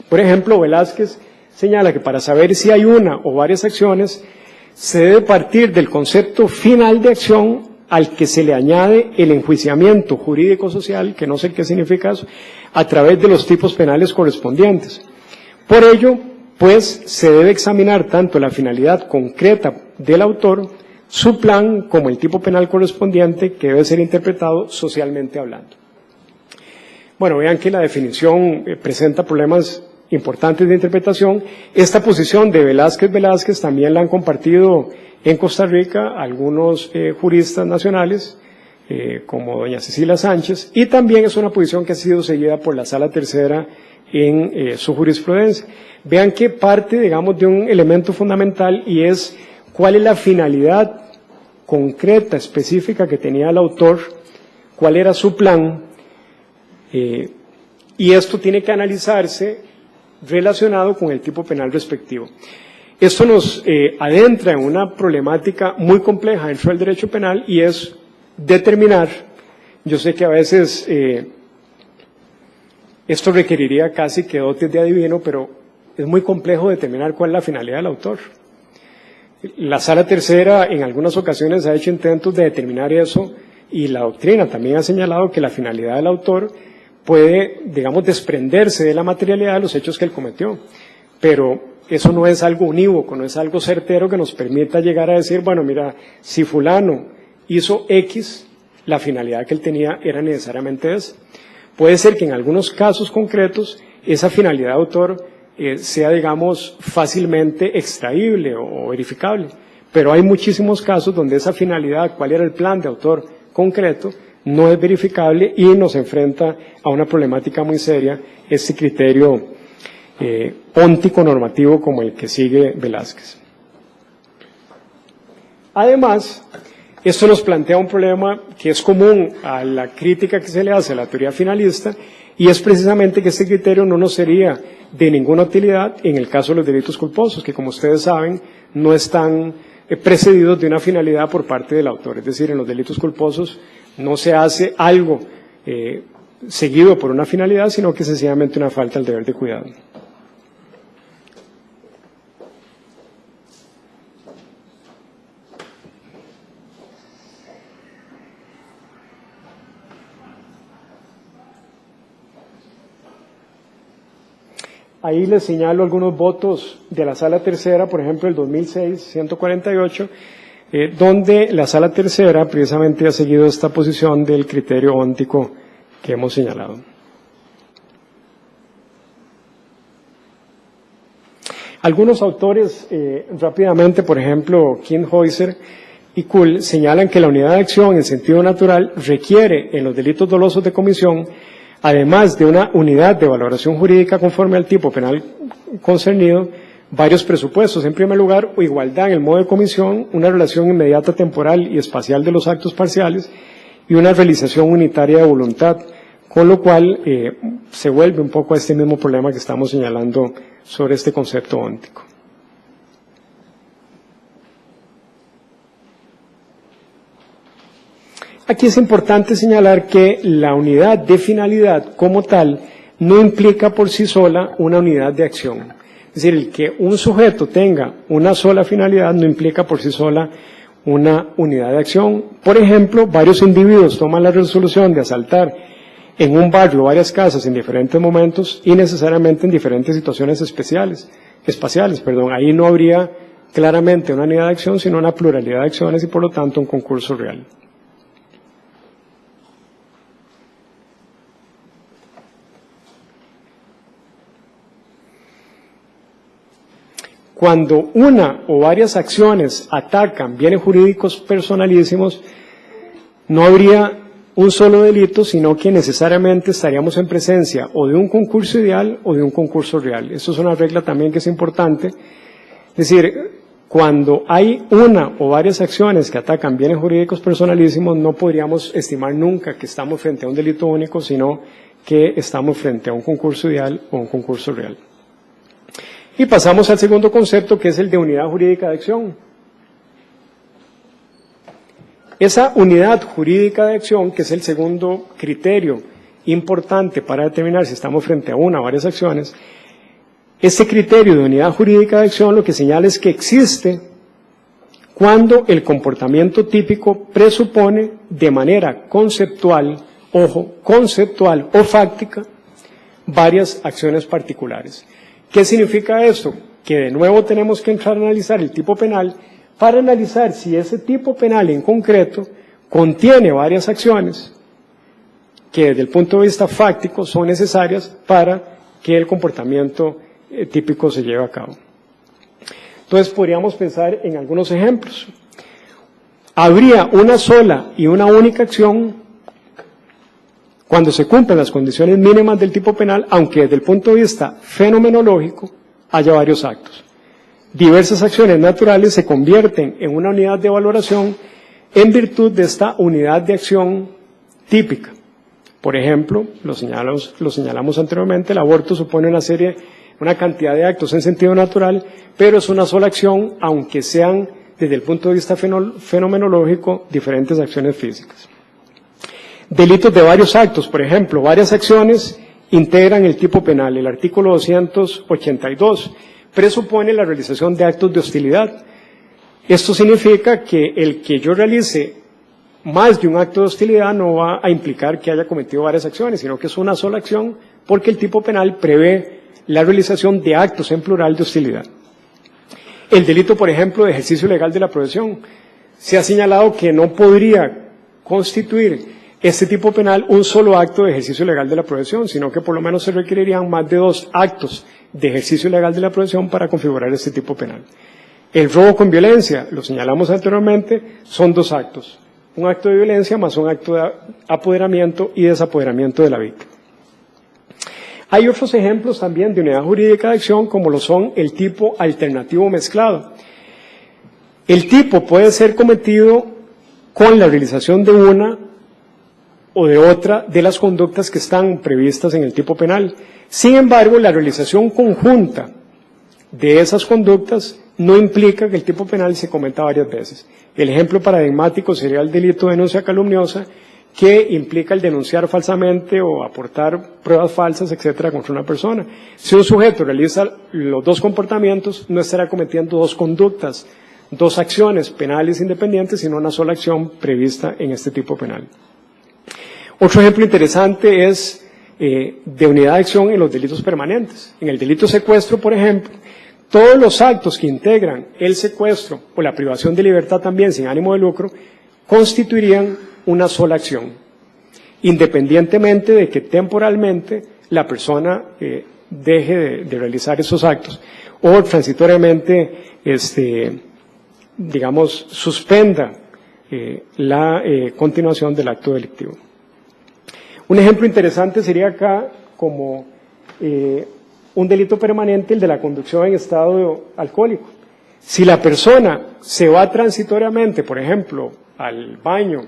Por ejemplo, Velázquez señala que para saber si hay una o varias acciones, se debe partir del concepto final de acción al que se le añade el enjuiciamiento jurídico-social, que no sé qué significa eso, a través de los tipos penales correspondientes. Por ello, pues, se debe examinar tanto la finalidad concreta del autor, su plan, como el tipo penal correspondiente, que debe ser interpretado socialmente hablando. Bueno, vean que la definición presenta problemas importantes de interpretación. Esta posición de Velázquez también la han compartido en Costa Rica algunos juristas nacionales, como doña Cecilia Sánchez, y también es una posición que ha sido seguida por la Sala Tercera en su jurisprudencia. Vean que parte, digamos, de un elemento fundamental y es cuál es la finalidad concreta, específica que tenía el autor, cuál era su plan, y esto tiene que analizarse relacionado con el tipo penal respectivo. Esto nos adentra en una problemática muy compleja dentro del derecho penal y es determinar, yo sé que a veces esto requeriría casi que dotes de adivino, pero es muy complejo determinar cuál es la finalidad del autor. La Sala Tercera en algunas ocasiones ha hecho intentos de determinar eso y la doctrina también ha señalado que la finalidad del autor puede, digamos, desprenderse de la materialidad de los hechos que él cometió, pero eso no es algo unívoco, no es algo certero que nos permita llegar a decir, bueno, mira, si fulano hizo X, la finalidad que él tenía era necesariamente esa. Puede ser que en algunos casos concretos esa finalidad de autor sea, digamos, fácilmente extraíble o verificable, pero hay muchísimos casos donde esa finalidad, cuál era el plan de autor concreto, no es verificable y nos enfrenta a una problemática muy seria, este criterio óntico normativo como el que sigue Velázquez. Además, esto nos plantea un problema que es común a la crítica que se le hace a la teoría finalista y es precisamente que este criterio no nos sería de ninguna utilidad en el caso de los delitos culposos, que como ustedes saben no están precedidos de una finalidad por parte del autor, es decir, en los delitos culposos no se hace algo seguido por una finalidad, sino que sencillamente una falta al deber de cuidado. Ahí les señalo algunos votos de la Sala Tercera, por ejemplo, el 2006, 148, donde la Sala Tercera precisamente ha seguido esta posición del criterio óntico que hemos señalado. Algunos autores, rápidamente, por ejemplo, Kinhäuser y Kuhl, señalan que la unidad de acción en sentido natural requiere, en los delitos dolosos de comisión, además de una unidad de valoración jurídica conforme al tipo penal concernido, varios presupuestos. En primer lugar, igualdad en el modo de comisión, una relación inmediata temporal y espacial de los actos parciales y una realización unitaria de voluntad, con lo cual se vuelve un poco a este mismo problema que estamos señalando sobre este concepto óntico. Aquí es importante señalar que la unidad de finalidad como tal no implica por sí sola una unidad de acción. Es decir, el que un sujeto tenga una sola finalidad no implica por sí sola una unidad de acción. Por ejemplo, varios individuos toman la resolución de asaltar en un barrio varias casas en diferentes momentos y necesariamente en diferentes situaciones espaciales. Ahí no habría claramente una unidad de acción, sino una pluralidad de acciones y por lo tanto un concurso real. Cuando una o varias acciones atacan bienes jurídicos personalísimos, no habría un solo delito, sino que necesariamente estaríamos en presencia o de un concurso ideal o de un concurso real. Esto es una regla también que es importante. Es decir, Cuando hay una o varias acciones que atacan bienes jurídicos personalísimos, no podríamos estimar nunca que estamos frente a un delito único, sino que estamos frente a un concurso ideal o un concurso real. Y pasamos al segundo concepto, que es el de unidad jurídica de acción. Esa unidad jurídica de acción, que es el segundo criterio importante para determinar si estamos frente a una o varias acciones, ese criterio de unidad jurídica de acción lo que señala es que existe cuando el comportamiento típico presupone de manera conceptual, ojo, conceptual o fáctica, varias acciones particulares. ¿Qué significa esto? Que de nuevo tenemos que entrar a analizar el tipo penal para analizar si ese tipo penal en concreto contiene varias acciones que desde el punto de vista fáctico son necesarias para que el comportamiento típico se lleve a cabo. Entonces podríamos pensar en algunos ejemplos. Habría una sola y una única acción cuando se cumplen las condiciones mínimas del tipo penal, aunque desde el punto de vista fenomenológico haya varios actos. Diversas acciones naturales se convierten en una unidad de valoración en virtud de esta unidad de acción típica. Por ejemplo, lo señalamos anteriormente, el aborto supone una cantidad de actos en sentido natural, pero es una sola acción, aunque sean desde el punto de vista fenomenológico diferentes acciones físicas. Delitos de varios actos, por ejemplo, varias acciones integran el tipo penal. El artículo 282 presupone la realización de actos de hostilidad. Esto significa que el que yo realice más de un acto de hostilidad no va a implicar que haya cometido varias acciones, sino que es una sola acción, porque el tipo penal prevé la realización de actos en plural de hostilidad. El delito, por ejemplo, de ejercicio ilegal de la profesión. Se ha señalado que no podría constituir este tipo penal un solo acto de ejercicio ilegal de la profesión, sino que por lo menos se requerirían más de 2 actos de ejercicio ilegal de la profesión para configurar este tipo penal. El robo con violencia, lo señalamos anteriormente, son 2 actos. Un acto de violencia más un acto de apoderamiento y desapoderamiento de la víctima. Hay otros ejemplos también de unidad jurídica de acción, como lo son el tipo alternativo mezclado. El tipo puede ser cometido con la realización de una o de otra de las conductas que están previstas en el tipo penal. Sin embargo, la realización conjunta de esas conductas no implica que el tipo penal se cometa varias veces. El ejemplo paradigmático sería el delito de denuncia calumniosa, que implica el denunciar falsamente o aportar pruebas falsas, etcétera, contra una persona. Si un sujeto realiza los 2 comportamientos, no estará cometiendo 2 conductas, 2 acciones penales independientes, sino una sola acción prevista en este tipo penal. Otro ejemplo interesante es de unidad de acción en los delitos permanentes. En el delito de secuestro, por ejemplo, todos los actos que integran el secuestro o la privación de libertad también sin ánimo de lucro constituirían una sola acción, independientemente de que temporalmente la persona deje de realizar esos actos o transitoriamente, digamos, suspenda la continuación del acto delictivo. Un ejemplo interesante sería acá como un delito permanente, el de la conducción en estado alcohólico. Si la persona se va transitoriamente, por ejemplo, al baño,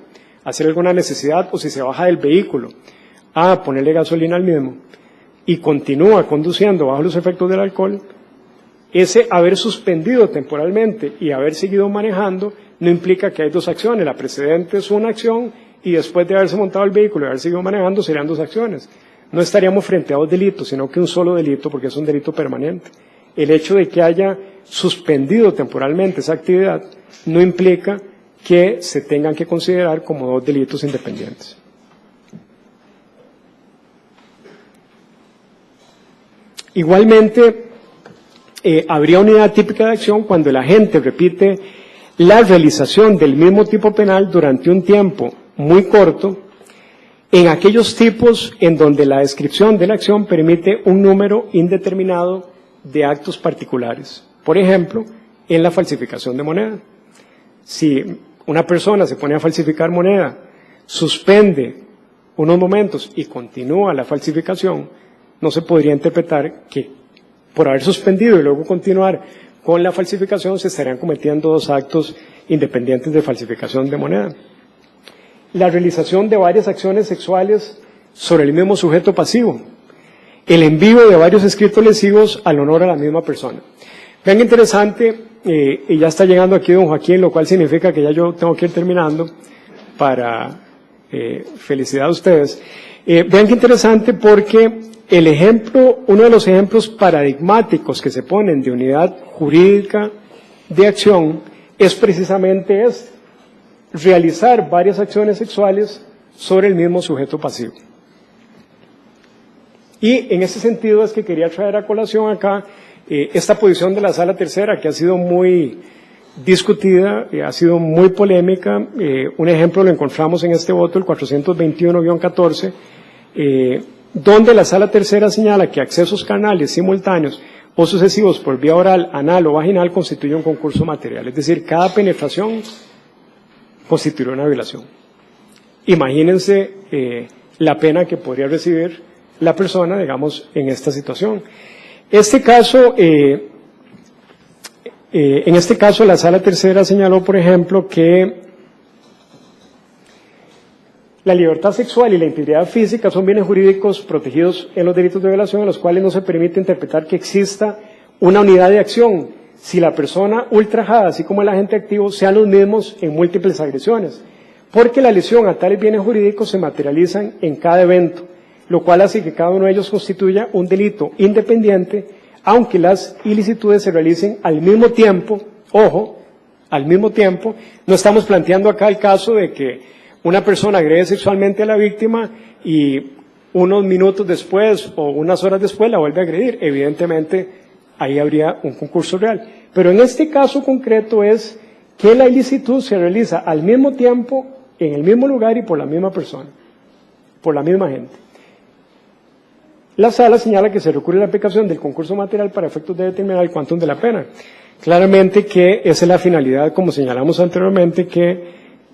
a hacer alguna necesidad, o si se baja del vehículo a ponerle gasolina al mismo y continúa conduciendo bajo los efectos del alcohol, ese haber suspendido temporalmente y haber seguido manejando no implica que hay 2 acciones. La precedente es una acción y después de haberse montado el vehículo y haber seguido manejando serían 2 acciones. No estaríamos frente a 2 delitos, sino que un solo delito, porque es un delito permanente. El hecho de que haya suspendido temporalmente esa actividad no implica que se tengan que considerar como 2 delitos independientes. Igualmente, habría unidad típica de acción cuando el agente repite la realización del mismo tipo penal durante un tiempo muy corto en aquellos tipos en donde la descripción de la acción permite un número indeterminado de actos particulares. Por ejemplo, en la falsificación de moneda. Si una persona se pone a falsificar moneda, suspende unos momentos y continúa la falsificación, no se podría interpretar que por haber suspendido y luego continuar con la falsificación se estarían cometiendo dos actos independientes de falsificación de moneda. La realización de varias acciones sexuales sobre el mismo sujeto pasivo. El envío de varios escritos lesivos al honor a la misma persona. Vean qué interesante, y ya está llegando aquí don Joaquín, lo cual significa que ya yo tengo que ir terminando para felicidad a ustedes. Vean qué interesante porque el ejemplo, uno de los ejemplos paradigmáticos que se ponen de unidad jurídica de acción es precisamente este: realizar varias acciones sexuales sobre el mismo sujeto pasivo. Y en ese sentido es que quería traer a colación acá esta posición de la Sala Tercera, que ha sido muy discutida, ha sido muy polémica. Un ejemplo lo encontramos en este voto, el 421-14, donde la Sala Tercera señala que accesos carnales simultáneos o sucesivos por vía oral, anal o vaginal constituye un concurso material. Es decir, cada penetración constituye una violación. Imagínense la pena que podría recibir la persona, digamos, en esta situación. En este caso, la Sala Tercera señaló, por ejemplo, que la libertad sexual y la integridad física son bienes jurídicos protegidos en los delitos de violación, en los cuales no se permite interpretar que exista una unidad de acción si la persona ultrajada, así como el agente activo, sean los mismos en múltiples agresiones, porque la lesión a tales bienes jurídicos se materializan en cada evento, lo cual hace que cada uno de ellos constituya un delito independiente, aunque las ilicitudes se realicen al mismo tiempo. Ojo, al mismo tiempo. No estamos planteando acá el caso de que una persona agrede sexualmente a la víctima y unos minutos después o unas horas después la vuelve a agredir. Evidentemente, ahí habría un concurso real. Pero en este caso concreto es que la ilicitud se realiza al mismo tiempo, en el mismo lugar y por la misma persona, por la misma gente. La Sala señala que se recurre a la aplicación del concurso material para efectos de determinar el quantum de la pena. Claramente que esa es la finalidad, como señalamos anteriormente, que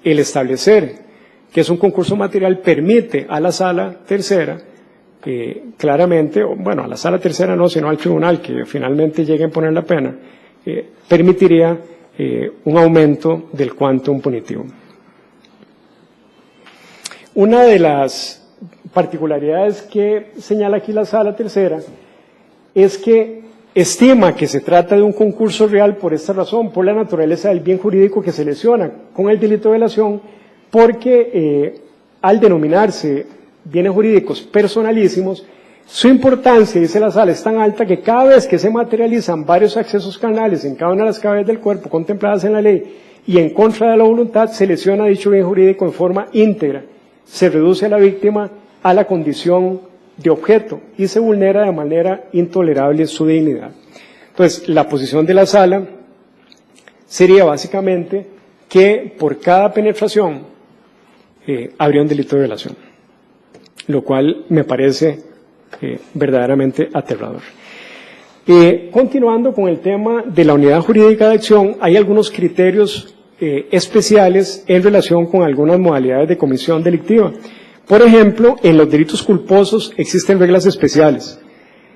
el establecer que es un concurso material permite a la Sala Tercera, claramente, bueno, a la Sala Tercera no, sino al tribunal que finalmente llegue a imponer la pena, permitiría un aumento del quantum punitivo. Una de las particularidades que señala aquí la Sala Tercera es que estima que se trata de un concurso real por esta razón, por la naturaleza del bien jurídico que se lesiona con el delito de violación, porque al denominarse bienes jurídicos personalísimos, su importancia, dice la Sala, es tan alta que cada vez que se materializan varios accesos carnales en cada una de las cavidades del cuerpo contempladas en la ley y en contra de la voluntad, se lesiona dicho bien jurídico en forma íntegra, se reduce a la víctima a la condición de objeto y se vulnera de manera intolerable su dignidad. Entonces, la posición de la Sala sería básicamente que por cada penetración habría un delito de violación, lo cual me parece verdaderamente aterrador. Continuando con el tema de la unidad jurídica de acción, hay algunos criterios especiales en relación con algunas modalidades de comisión delictiva. Por ejemplo, en los delitos culposos existen reglas especiales.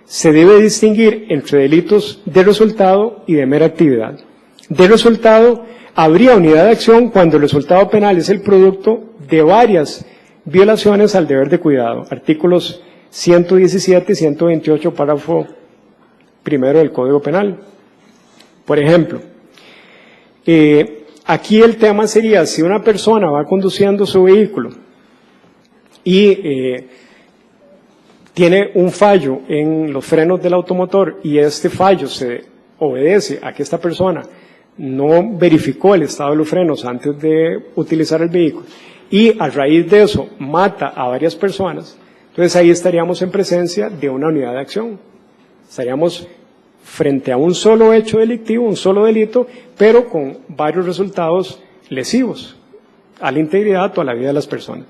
Se debe distinguir entre delitos de resultado y de mera actividad. De resultado, habría unidad de acción cuando el resultado penal es el producto de varias violaciones al deber de cuidado. Artículos 117 y 128, párrafo primero del Código Penal. Por ejemplo, aquí el tema sería si una persona va conduciendo su vehículo y tiene un fallo en los frenos del automotor y este fallo se obedece a que esta persona no verificó el estado de los frenos antes de utilizar el vehículo y a raíz de eso mata a varias personas, entonces ahí estaríamos en presencia de una unidad de acción. Estaríamos frente a un solo hecho delictivo, un solo delito, pero con varios resultados lesivos a la integridad o a la vida de las personas.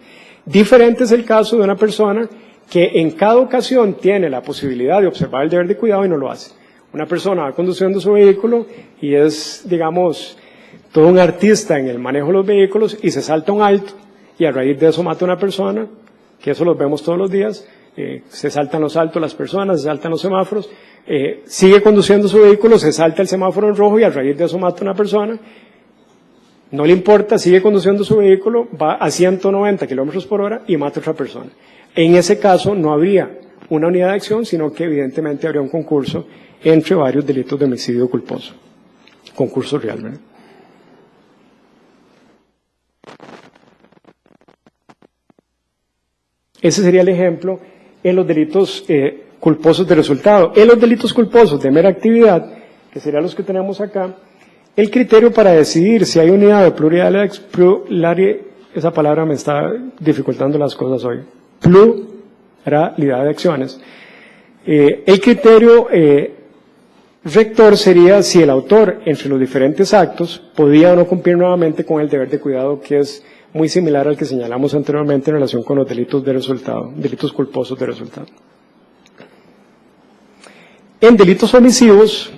Diferente es el caso de una persona que en cada ocasión tiene la posibilidad de observar el deber de cuidado y no lo hace. Una persona va conduciendo su vehículo y es, digamos, todo un artista en el manejo de los vehículos y se salta un alto y a raíz de eso mata a una persona, que eso lo vemos todos los días, se saltan los altos las personas, se saltan los semáforos, sigue conduciendo su vehículo, se salta el semáforo en rojo y a raíz de eso mata a una persona. No le importa, sigue conduciendo su vehículo, va a 190 kilómetros por hora y mata a otra persona. En ese caso no habría una unidad de acción, sino que evidentemente habría un concurso entre varios delitos de homicidio culposo. Concurso real, ¿verdad? Ese sería el ejemplo en los delitos culposos de resultado. En los delitos culposos de mera actividad, que serían los que tenemos acá, el criterio para decidir si hay unidad de pluralidad, esa palabra me está dificultando las cosas hoy, pluralidad de acciones. El criterio rector sería si el autor, entre los diferentes actos, podía o no cumplir nuevamente con el deber de cuidado, que es muy similar al que señalamos anteriormente en relación con los delitos de resultado, delitos culposos de resultado. En delitos omisivos,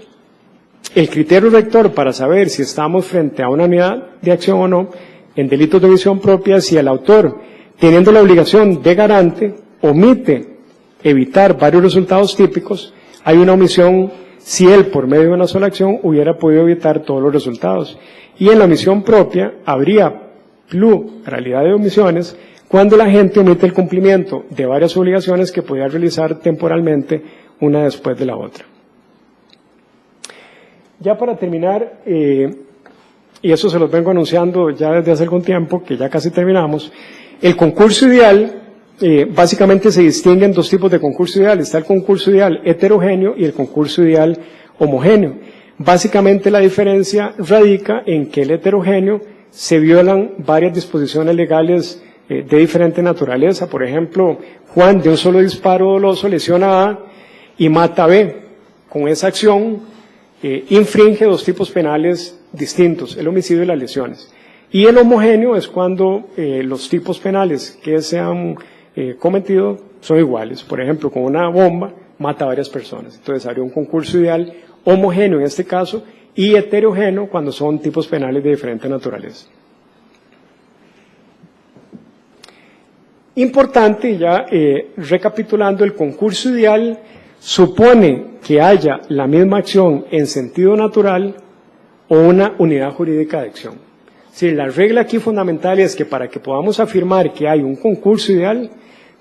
el criterio rector para saber si estamos frente a una unidad de acción o no, en delitos de omisión propia, si el autor, teniendo la obligación de garante, omite evitar varios resultados típicos, hay una omisión si él, por medio de una sola acción, hubiera podido evitar todos los resultados. Y en la omisión propia, habría pluralidad de omisiones cuando la gente omite el cumplimiento de varias obligaciones que podía realizar temporalmente una después de la otra. Ya para terminar, y eso se los vengo anunciando ya desde hace algún tiempo, que ya casi terminamos, el concurso ideal básicamente se distingue en dos tipos de concurso ideal. Está el concurso ideal heterogéneo y el concurso ideal homogéneo. Básicamente la diferencia radica en que el heterogéneo se violan varias disposiciones legales de diferente naturaleza. Por ejemplo, Juan de un solo disparo doloso lesiona a y mata a B. Con esa acción infringe dos tipos penales distintos, el homicidio y las lesiones. Y el homogéneo es cuando los tipos penales que se han cometido son iguales. Por ejemplo, con una bomba mata a varias personas. Entonces habría un concurso ideal homogéneo en este caso y heterogéneo cuando son tipos penales de diferente naturaleza. Importante, ya recapitulando, el concurso ideal supone que haya la misma acción en sentido natural o una unidad jurídica de acción. Si la regla aquí fundamental es que para que podamos afirmar que hay un concurso ideal,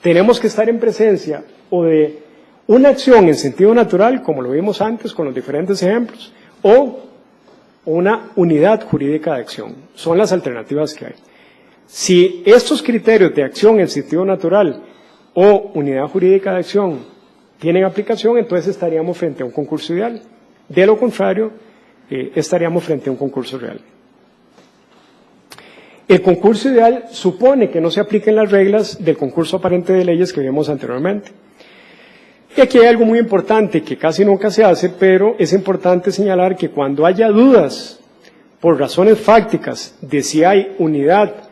tenemos que estar en presencia o de una acción en sentido natural, como lo vimos antes con los diferentes ejemplos, o una unidad jurídica de acción. Son las alternativas que hay. Si estos criterios de acción en sentido natural o unidad jurídica de acción tienen aplicación, entonces estaríamos frente a un concurso ideal. De lo contrario, estaríamos frente a un concurso real. El concurso ideal supone que no se apliquen las reglas del concurso aparente de leyes que vimos anteriormente. Y aquí hay algo muy importante que casi nunca se hace, pero es importante señalar que cuando haya dudas por razones fácticas de si hay unidad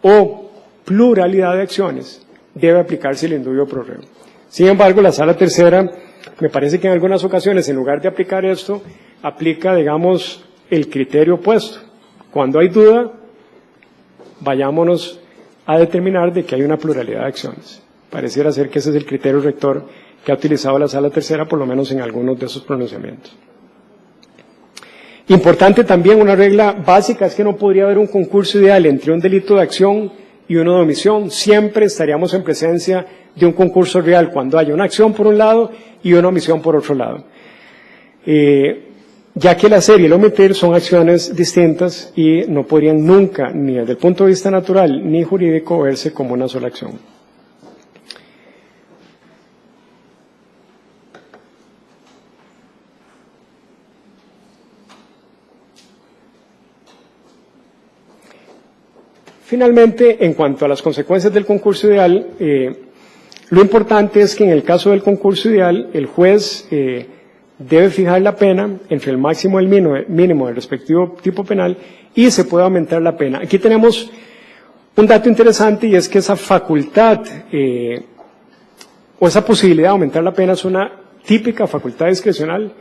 o pluralidad de acciones, debe aplicarse el indubio pro reo. Sin embargo, la Sala Tercera, me parece que en algunas ocasiones, en lugar de aplicar esto, aplica, digamos, el criterio opuesto. Cuando hay duda, vayámonos a determinar de que hay una pluralidad de acciones. Pareciera ser que ese es el criterio rector que ha utilizado la Sala Tercera, por lo menos en algunos de sus pronunciamientos. Importante también, una regla básica es que no podría haber un concurso ideal entre un delito de acción y uno de omisión. Siempre estaríamos en presencia de un concurso real cuando haya una acción por un lado y una omisión por otro lado. Ya que el hacer y el omitir son acciones distintas y no podrían nunca, ni desde el punto de vista natural ni jurídico, verse como una sola acción. Finalmente, en cuanto a las consecuencias del concurso ideal, lo importante es que en el caso del concurso ideal, el juez debe fijar la pena entre el máximo y el mínimo del respectivo tipo penal y se puede aumentar la pena. Aquí tenemos un dato interesante y es que esa facultad o esa posibilidad de aumentar la pena es una típica facultad discrecional,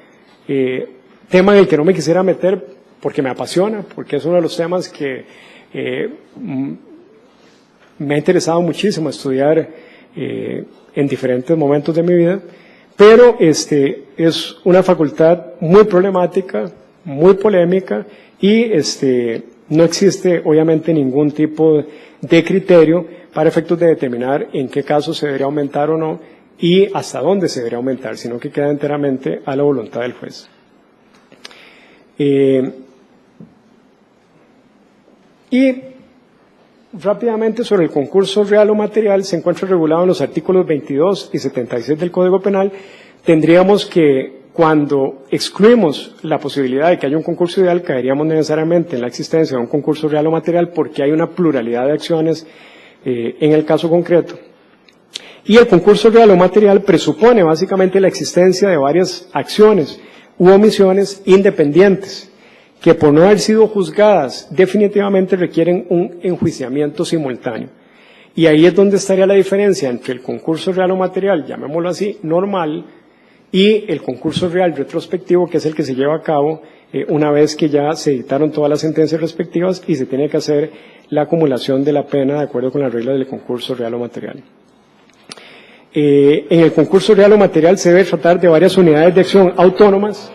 tema en el que no me quisiera meter porque me apasiona, porque es uno de los temas que me ha interesado muchísimo estudiar en diferentes momentos de mi vida, pero es una facultad muy problemática, muy polémica y no existe obviamente ningún tipo de criterio para efectos de determinar en qué casos se debería aumentar o no y hasta dónde se debería aumentar, sino que queda enteramente a la voluntad del juez. Y rápidamente sobre el concurso real o material, se encuentra regulado en los artículos 22 y 76 del Código Penal. Tendríamos que, cuando excluimos la posibilidad de que haya un concurso ideal, caeríamos necesariamente en la existencia de un concurso real o material porque hay una pluralidad de acciones en el caso concreto. Y el concurso real o material presupone básicamente la existencia de varias acciones u omisiones independientes que por no haber sido juzgadas definitivamente requieren un enjuiciamiento simultáneo. Y ahí es donde estaría la diferencia entre el concurso real o material, llamémoslo así, normal, y el concurso real retrospectivo, que es el que se lleva a cabo una vez que ya se dictaron todas las sentencias respectivas y se tiene que hacer la acumulación de la pena de acuerdo con las reglas del concurso real o material. En el concurso real o material se debe tratar de varias unidades de acción autónomas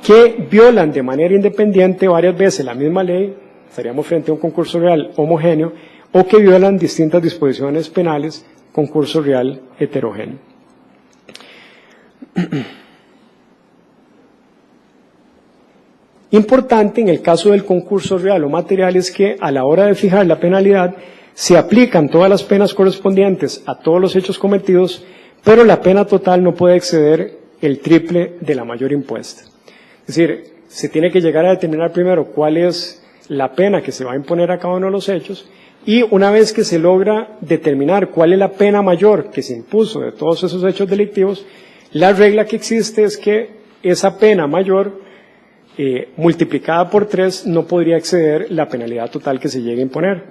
que violan de manera independiente varias veces la misma ley, estaríamos frente a un concurso real homogéneo, o que violan distintas disposiciones penales, concurso real heterogéneo. Importante en el caso del concurso real o material es que a la hora de fijar la penalidad se aplican todas las penas correspondientes a todos los hechos cometidos, pero la pena total no puede exceder el triple de la mayor impuesta. Es decir, se tiene que llegar a determinar primero cuál es la pena que se va a imponer a cada uno de los hechos y una vez que se logra determinar cuál es la pena mayor que se impuso de todos esos hechos delictivos, la regla que existe es que esa pena mayor multiplicada por 3 no podría exceder la penalidad total que se llegue a imponer.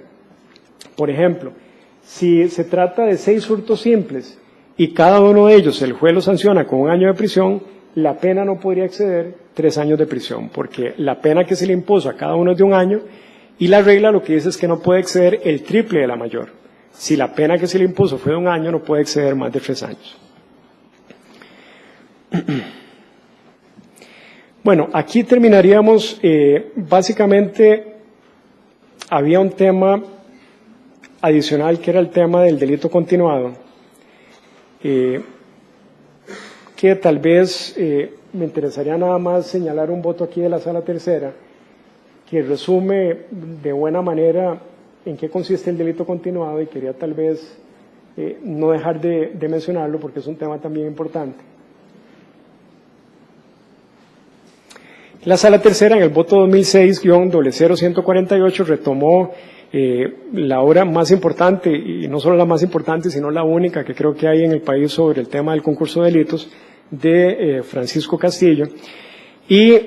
Por ejemplo, si se trata de 6 hurtos simples y cada uno de ellos el juez lo sanciona con 1 año de prisión, la pena no podría exceder 3 años de prisión, porque la pena que se le impuso a cada uno es de 1 año y la regla lo que dice es que no puede exceder el triple de la mayor. Si la pena que se le impuso fue de 1 año, no puede exceder más de 3 años. Bueno, aquí terminaríamos. Básicamente había un tema adicional que era el tema del delito continuado, que tal vez me interesaría nada más señalar un voto aquí de la Sala Tercera que resume de buena manera en qué consiste el delito continuado y quería tal vez no dejar de mencionarlo porque es un tema también importante. La Sala Tercera en el voto 2006-00148 retomó la obra más importante, y no solo la más importante, sino la única que creo que hay en el país sobre el tema del concurso de delitos, de Francisco Castillo. Y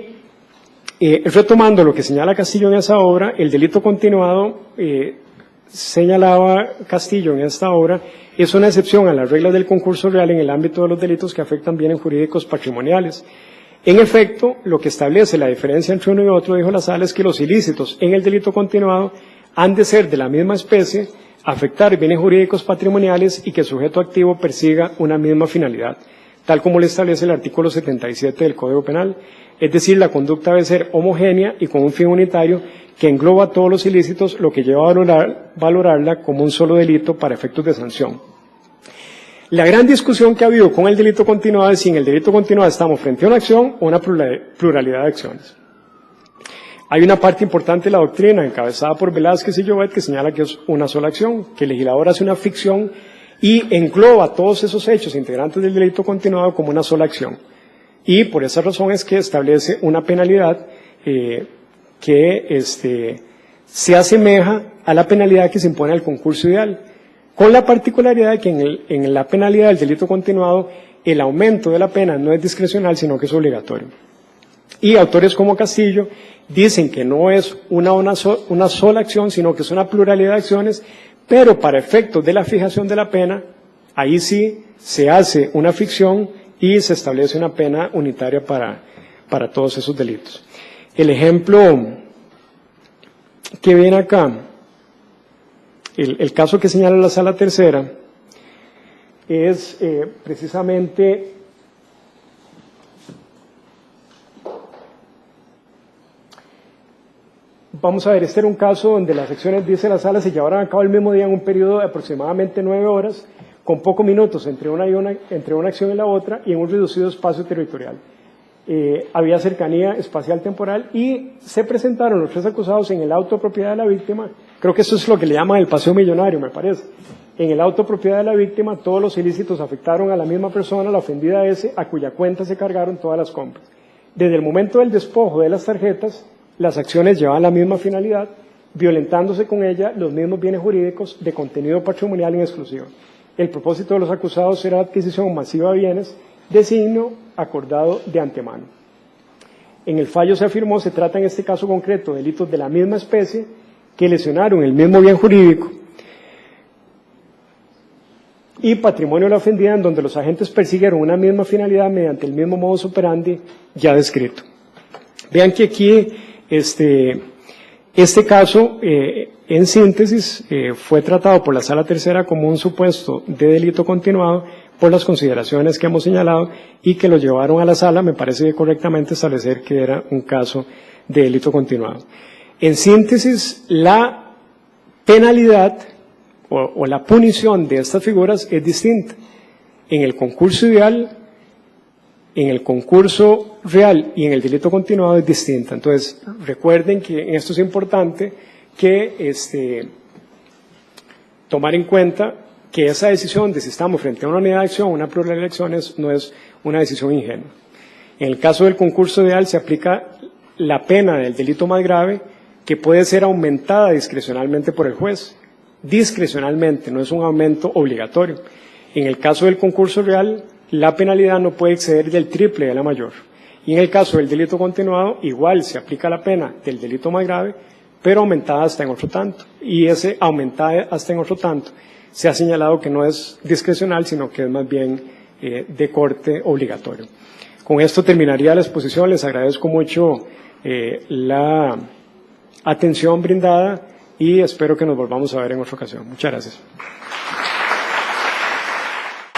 retomando lo que señala Castillo en esa obra, el delito continuado, señalaba Castillo en esta obra, es una excepción a las reglas del concurso real en el ámbito de los delitos que afectan bienes jurídicos patrimoniales. En efecto, lo que establece la diferencia entre uno y otro, dijo la Sala, es que los ilícitos en el delito continuado han de ser de la misma especie, afectar bienes jurídicos patrimoniales y que el sujeto activo persiga una misma finalidad, tal como le establece el artículo 77 del Código Penal. Es decir, la conducta debe ser homogénea y con un fin unitario que engloba todos los ilícitos, lo que lleva a valorarla como un solo delito para efectos de sanción. La gran discusión que ha habido con el delito continuado es si en el delito continuado estamos frente a una acción o una pluralidad de acciones. Hay una parte importante de la doctrina, encabezada por Velázquez y Llobet, que señala que es una sola acción, que el legislador hace una ficción y engloba todos esos hechos integrantes del delito continuado como una sola acción. Y por esa razón es que establece una penalidad que se asemeja a la penalidad que se impone al concurso ideal, con la particularidad de que en la penalidad del delito continuado el aumento de la pena no es discrecional, sino que es obligatorio. Y autores como Castillo dicen que no es una sola acción, sino que es una pluralidad de acciones, pero para efectos de la fijación de la pena, ahí sí se hace una ficción y se establece una pena unitaria para todos esos delitos. El ejemplo que viene acá, el caso que señala la Sala Tercera, es precisamente vamos a ver, este era un caso donde las acciones, dice la sala, se llevaron a cabo el mismo día en un periodo de aproximadamente 9 horas, con pocos minutos entre una acción y la otra, y en un reducido espacio territorial. Había cercanía espacial temporal y se presentaron los 3 acusados en el auto de propiedad de la víctima. Creo que eso es lo que le llaman el paseo millonario, me parece. En el auto de propiedad de la víctima, todos los ilícitos afectaron a la misma persona, la ofendida S, a cuya cuenta se cargaron todas las compras. Desde el momento del despojo de las tarjetas, las acciones llevaban la misma finalidad, violentándose con ella los mismos bienes jurídicos de contenido patrimonial en exclusiva. El propósito de los acusados era la adquisición masiva de bienes de signo acordado de antemano. En el fallo se afirmó, se trata en este caso concreto de delitos de la misma especie que lesionaron el mismo bien jurídico y patrimonio de la ofendida, en donde los agentes persiguieron una misma finalidad mediante el mismo modus operandi ya descrito. Vean que aquí este caso, en síntesis, fue tratado por la Sala Tercera como un supuesto de delito continuado por las consideraciones que hemos señalado y que lo llevaron a la Sala, me parece correctamente establecer que era un caso de delito continuado. En síntesis, la penalidad o la punición de estas figuras es distinta. En el concurso ideal, en el concurso real y en el delito continuado es distinta. Entonces, recuerden que en esto es importante que tomar en cuenta que esa decisión de si estamos frente a una unidad de acción o una pluralidad de acciones no es una decisión ingenua. En el caso del concurso ideal se aplica la pena del delito más grave, que puede ser aumentada discrecionalmente por el juez. Discrecionalmente, no es un aumento obligatorio. En el caso del concurso real, la penalidad no puede exceder del triple de la mayor. Y en el caso del delito continuado, igual se aplica la pena del delito más grave, pero aumentada hasta en otro tanto. Y ese aumentada hasta en otro tanto se ha señalado que no es discrecional, sino que es más bien de corte obligatorio. Con esto terminaría la exposición. Les agradezco mucho la atención brindada y espero que nos volvamos a ver en otra ocasión. Muchas gracias.